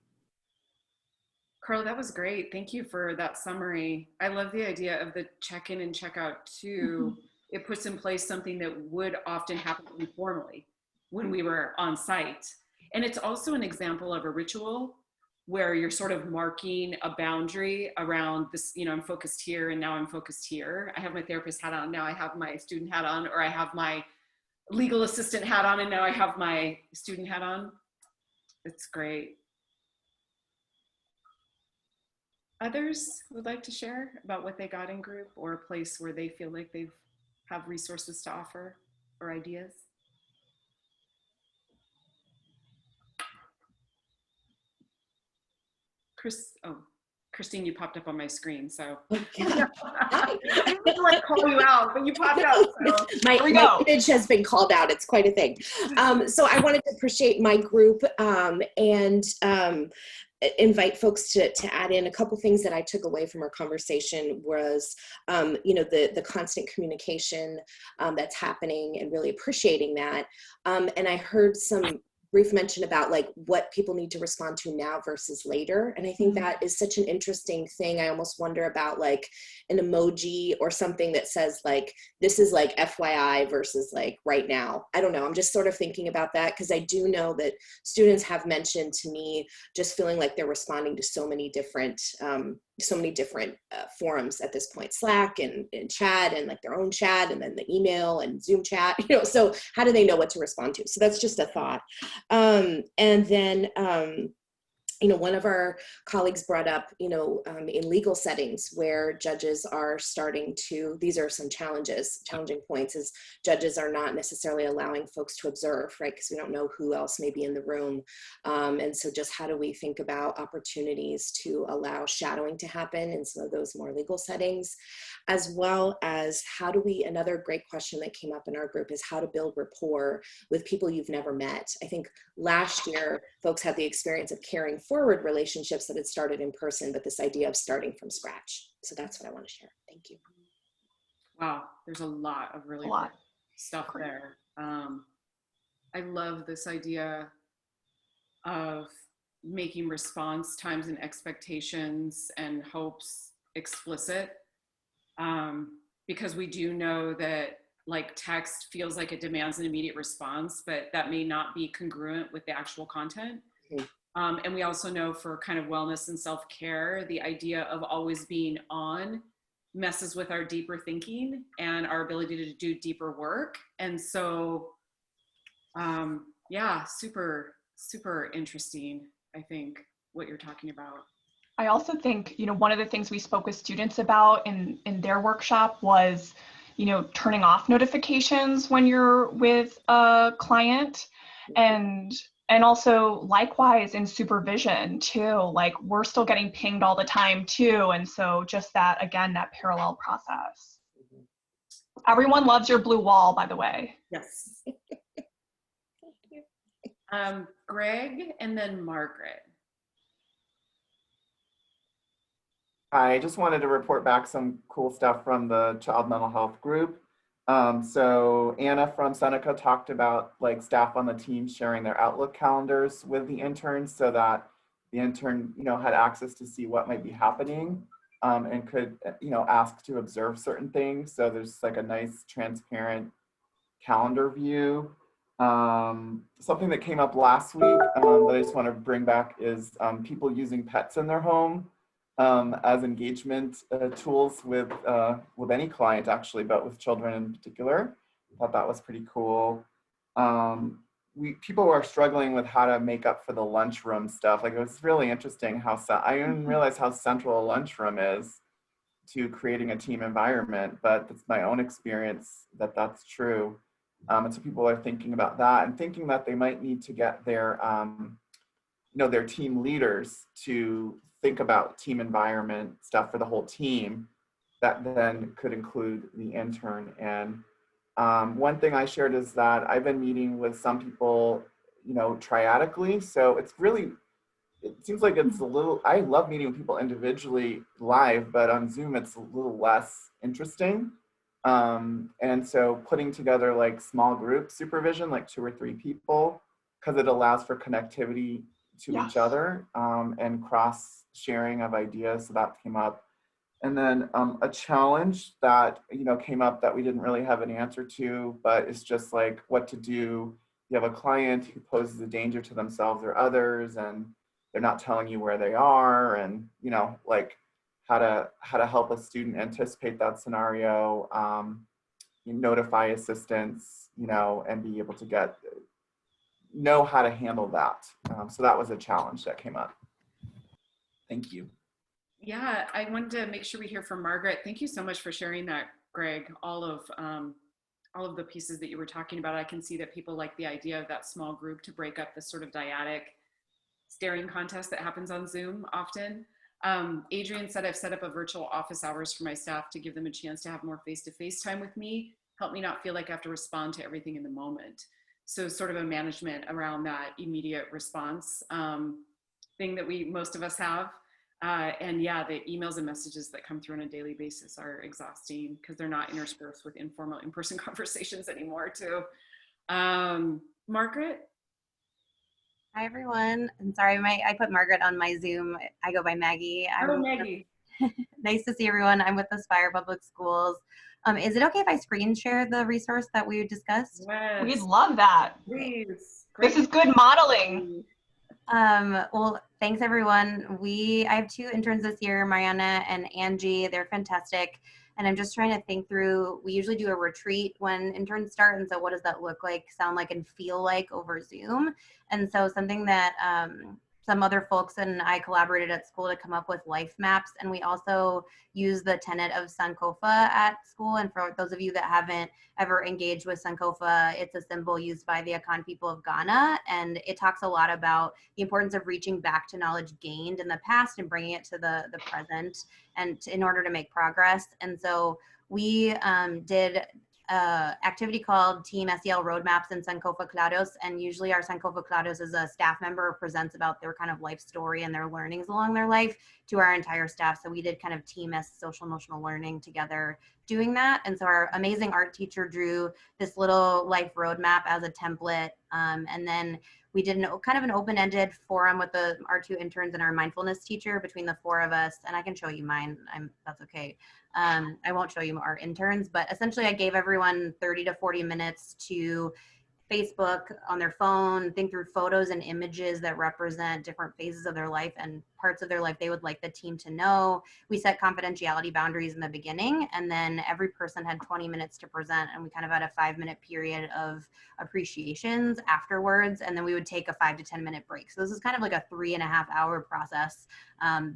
Carla, that was great. Thank you for that summary. I love the idea of the check-in and check-out too. It puts in place something that would often happen informally when we were on site. And it's also an example of a ritual where you're sort of marking a boundary around this, you know, I'm focused here and now I'm focused here. I have my therapist hat on, now I have my student hat on, or I have my legal assistant hat on and now I have my student hat on. It's great. Others would like to share about what they got in group, or a place where they feel like they have resources to offer or ideas? Christine, you popped up on my screen, so. I didn't like call you out, but you popped up, so. My image has been called out. It's quite a thing. So I wanted to appreciate my group and invite folks to add in a couple things that I took away from our conversation was, you know, the constant communication that's happening, and really appreciating that. And I heard some brief mention about like what people need to respond to now versus later. And I think that is such an interesting thing. I almost wonder about like an emoji or something that says like, this is like FYI versus like right now. I don't know. I'm just sort of thinking about that because I do know that students have mentioned to me just feeling like they're responding to so many different forums at this point, Slack and chat and like their own chat and then the email and Zoom chat, you know, so how do they know what to respond to? So that's just a thought. And then, you know, one of our colleagues brought up, you know, in legal settings where judges are starting to, these are some challenging points, is judges are not necessarily allowing folks to observe, right? Because we don't know who else may be in the room. And so just how do we think about opportunities to allow shadowing to happen in some of those more legal settings, as well as how do we, another great question that came up in our group is how to build rapport with people you've never met. I think last year, folks had the experience of carrying forward relationships that had started in person, but this idea of starting from scratch. So that's what I want to share. Thank you. Wow, there's a lot of really great stuff there. I love this idea of making response times and expectations and hopes explicit, because we do know that like text feels like it demands an immediate response, but that may not be congruent with the actual content. And we also know for kind of wellness and self-care, the idea of always being on messes with our deeper thinking and our ability to do deeper work. And so, yeah, super, super interesting, I think, what you're talking about. I also think, you know, one of the things we spoke with students about in their workshop was, you know, turning off notifications when you're with a client, and also likewise in supervision too, like we're still getting pinged all the time too. And so just that, again, that parallel process. Everyone loves your blue wall, by the way. Yes. Greg and then Margaret. I just wanted to report back some cool stuff from the child mental health group. So Anna from Seneca talked about like staff on the team sharing their Outlook calendars with the interns so that the intern, you know, had access to see what might be happening, and could, you know, ask to observe certain things. So there's like a nice transparent calendar view. Something that came up last week that I just want to bring back is people using pets in their home as engagement tools with any client actually, but with children in particular. I thought that was pretty cool. People are struggling with how to make up for the lunchroom stuff. Like it was really interesting how I didn't realize how central a lunchroom is to creating a team environment, but it's my own experience that that's true. And so people are thinking about that and thinking that they might need to get their, you know, their team leaders to think about team environment stuff for the whole team that then could include the intern. And one thing I shared is that I've been meeting with some people, you know, triadically. So it's really, it seems like it's a little, I love meeting with people individually live, but on Zoom, it's a little less interesting. And so putting together like small group supervision, like 2 or 3 people, because it allows for connectivity to each other and cross sharing of ideas. So that came up. And then a challenge that, you know, came up that we didn't really have an answer to, but it's just like what to do. You have a client who poses a danger to themselves or others, and they're not telling you where they are, and, you know, like how to help a student anticipate that scenario, notify assistants, you know, and be able to know how to handle that. So that was a challenge that came up. Thank you. Yeah, I wanted to make sure we hear from Margaret. Thank you so much for sharing that, Greg. All of the pieces that you were talking about, I can see that people like the idea of that small group to break up the sort of dyadic staring contest that happens on Zoom often. Adrian said, I've set up a virtual office hours for my staff to give them a chance to have more face-to-face time with me, help me not feel like I have to respond to everything in the moment. So sort of a management around that immediate response thing that most of us have. And yeah, the emails and messages that come through on a daily basis are exhausting because they're not interspersed with informal in-person conversations anymore too. Margaret? Hi everyone. I'm sorry, I put Margaret on my Zoom. I go by Maggie. Oh, Maggie. Nice to see everyone. I'm with Aspire Public Schools. Is it okay if I screen share the resource that we discussed? Yes. We'd love that. Please. This is good modeling. Well, thanks everyone. I have 2 interns this year, Mariana and Angie. They're fantastic. And I'm just trying to think through, we usually do a retreat when interns start. And so what does that look like, sound like, and feel like over Zoom? And so something that some other folks and I collaborated at school to come up with life maps. And we also use the tenet of Sankofa at school. And for those of you that haven't ever engaged with Sankofa, it's a symbol used by the Akan people of Ghana. And it talks a lot about the importance of reaching back to knowledge gained in the past and bringing it to the present, and in order to make progress. And so we did activity called Team SEL Roadmaps in Sankofa Claros, and usually our Sankofa Claros is a staff member presents about their kind of life story and their learnings along their life to our entire staff. So we did kind of Team social emotional learning together doing that. And so our amazing art teacher drew this little life roadmap as a template, and then we did kind of an open-ended forum with our 2 interns and our mindfulness teacher between the 4 of us. And I can show you mine. That's okay. I won't show you our interns, but essentially I gave everyone 30 to 40 minutes to Facebook on their phone, think through photos and images that represent different phases of their life and parts of their life they would like the team to know. We set confidentiality boundaries in the beginning, and then every person had 20 minutes to present, and we kind of had a 5-minute period of appreciations afterwards, and then we would take a 5 to 10 minute break. So this is kind of like a 3.5-hour process,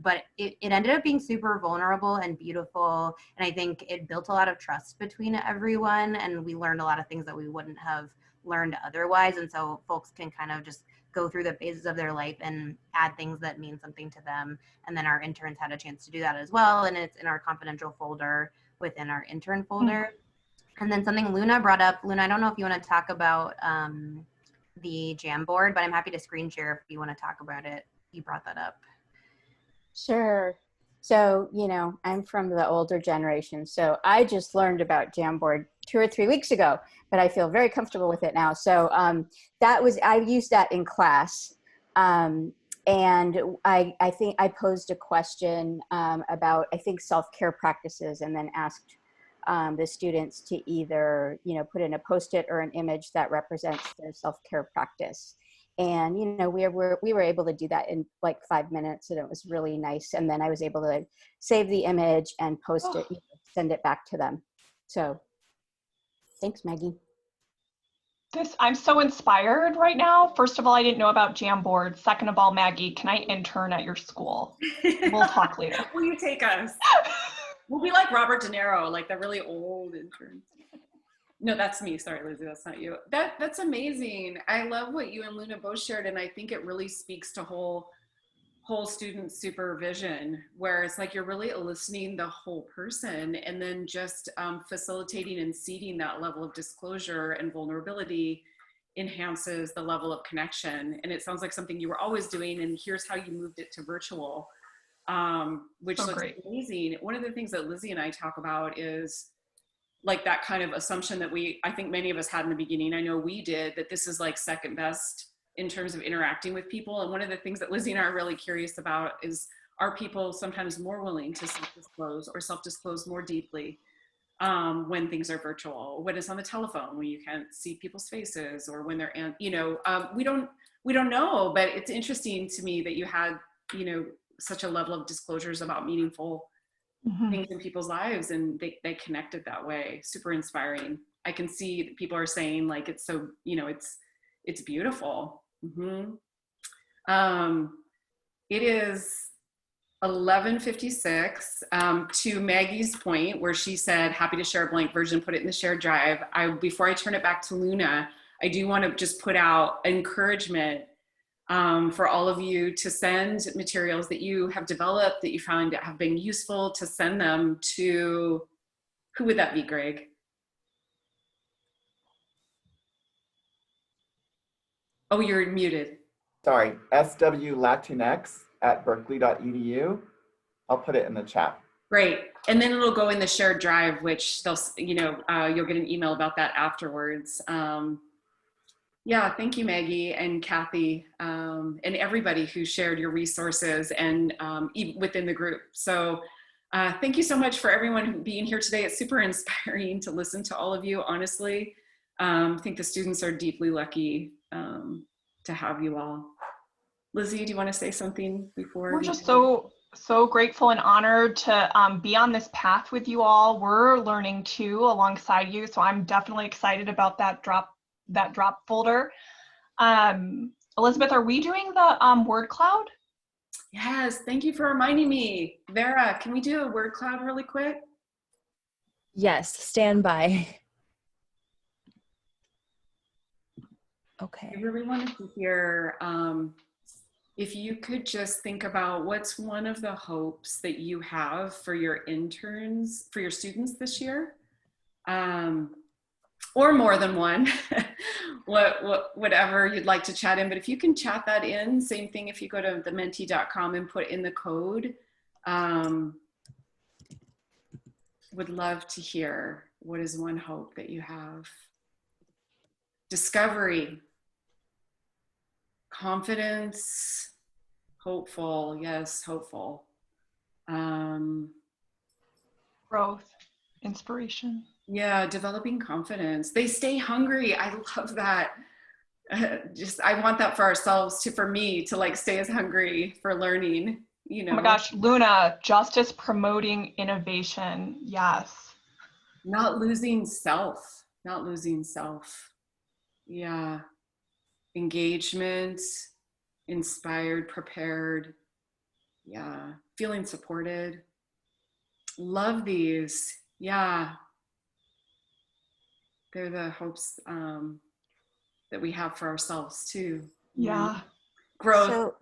but it ended up being super vulnerable and beautiful, and I think it built a lot of trust between everyone, and we learned a lot of things that we wouldn't have learned otherwise. And so folks can kind of just go through the phases of their life and add things that mean something to them. And then our interns had a chance to do that as well. And it's in our confidential folder within our intern folder. And then something Luna brought up. Luna, I don't know if you want to talk about the Jamboard, but I'm happy to screen share if you want to talk about it. You brought that up. Sure. So, I'm from the older generation, so I just learned about Jamboard 2 or 3 weeks ago, but I feel very comfortable with it now. So I used that in class. And I think I posed a question about, self-care practices, and then asked the students to either, put in a Post-it or an image that represents their self-care practice. And, we were able to do that in like 5 minutes, and it was really nice. And then I was able to save the image and post it, send it back to them. So thanks, Maggie. I'm so inspired right now. First of all, I didn't know about Jamboard. Second of all, Maggie, can I intern at your school? We'll talk later. Will you take us? We'll be like Robert De Niro, like the really old interns. No, that's me. Sorry, Lizzie, that's not you. That's amazing. I love what you and Luna both shared, and I think it really speaks to whole student supervision, where it's like you're really listening the whole person, and then just facilitating and seeding that level of disclosure and vulnerability enhances the level of connection. And it sounds like something you were always doing, and here's how you moved it to virtual, which looks amazing. One of the things that Lizzie and I talk about is like that kind of assumption that I think many of us had in the beginning. I know we did, that this is like second best in terms of interacting with people. And one of the things that Lizzie and I are really curious about is, are people sometimes more willing to self-disclose or self-disclose more deeply when things are virtual, when it's on the telephone, when you can't see people's faces, or when they're, we don't know, but it's interesting to me that you had, such a level of disclosures about meaningful things in people's lives, and they connected that way. Super inspiring. I can see that people are saying like, it's so, it's beautiful. It is 11:56. To Maggie's point, where she said, happy to share a blank version, put it in the shared drive. Before I turn it back to Luna, I do want to just put out encouragement for all of you to send materials that you have developed, that you found have been useful, to send them to, who would that be, Greg? Oh, you're muted. Sorry, swlatinx@berkeley.edu. I'll put it in the chat. Great. And then it'll go in the shared drive, which they'll, you'll get an email about that afterwards. Yeah, thank you, Maggie and Kathy, and everybody who shared your resources and even within the group. So thank you so much for everyone being here today. It's super inspiring to listen to all of you, honestly. I think the students are deeply lucky to have you all. Lizzie, do you want to say something before? We're just so grateful and honored to be on this path with you all. We're learning too alongside you, so I'm definitely excited about that drop folder. Elizabeth, are we doing the word cloud? Yes, thank you for reminding me. Vera, can we do a word cloud really quick? Yes, stand by. Okay. I really wanted to hear if you could just think about what's one of the hopes that you have for your interns, for your students this year, or more than one, whatever you'd like to chat in. But if you can chat that in, same thing if you go to thementi.com and put in the code, would love to hear what is one hope that you have. Discovery. Confidence, hopeful, yes, hopeful. Growth, inspiration. Yeah, developing confidence. They stay hungry. I love that. I want that for ourselves too, for me to like stay as hungry for learning, you know. Oh my gosh, Luna, justice promoting innovation, yes. Not losing self, Yeah. Engagement, inspired, prepared, yeah, feeling supported. Love these, yeah. They're the hopes that we have for ourselves too. Yeah. Growth.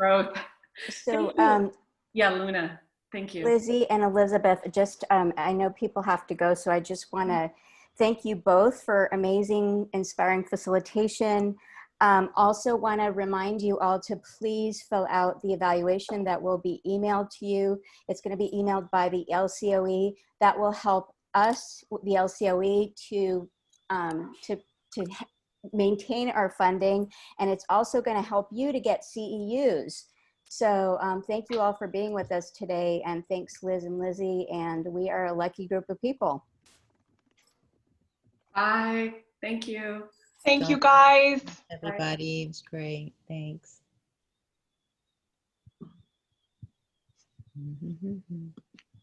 So, yeah, Luna, thank you. Lizzie and Elizabeth, just, I know people have to go, so I just wanna thank you both for amazing, inspiring facilitation. Also want to remind you all to please fill out the evaluation that will be emailed to you. It's going to be emailed by the LCOE. That will help us, the LCOE, to maintain our funding, and it's also going to help you to get CEUs. So thank you all for being with us today, and thanks Liz and Lizzie, and we are a lucky group of people. Bye, thank you. Thank you guys. Everybody, it was great. Thanks.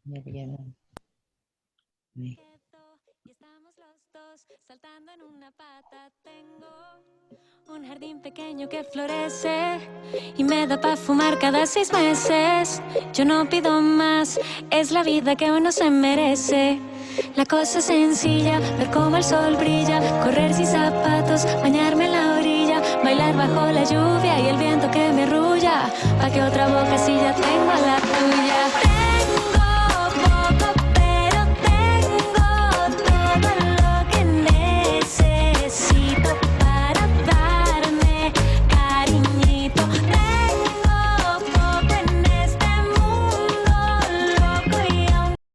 Never get on. Saltando en una pata tengo un jardín pequeño que florece y me da pa' fumar cada 6 meses. Yo no pido más, es la vida que uno se merece. La cosa es sencilla, ver cómo el sol brilla, correr sin zapatos, bañarme en la orilla, bailar bajo la lluvia y el viento que me arrulla, pa' que otra boca si ya tengo la tuya.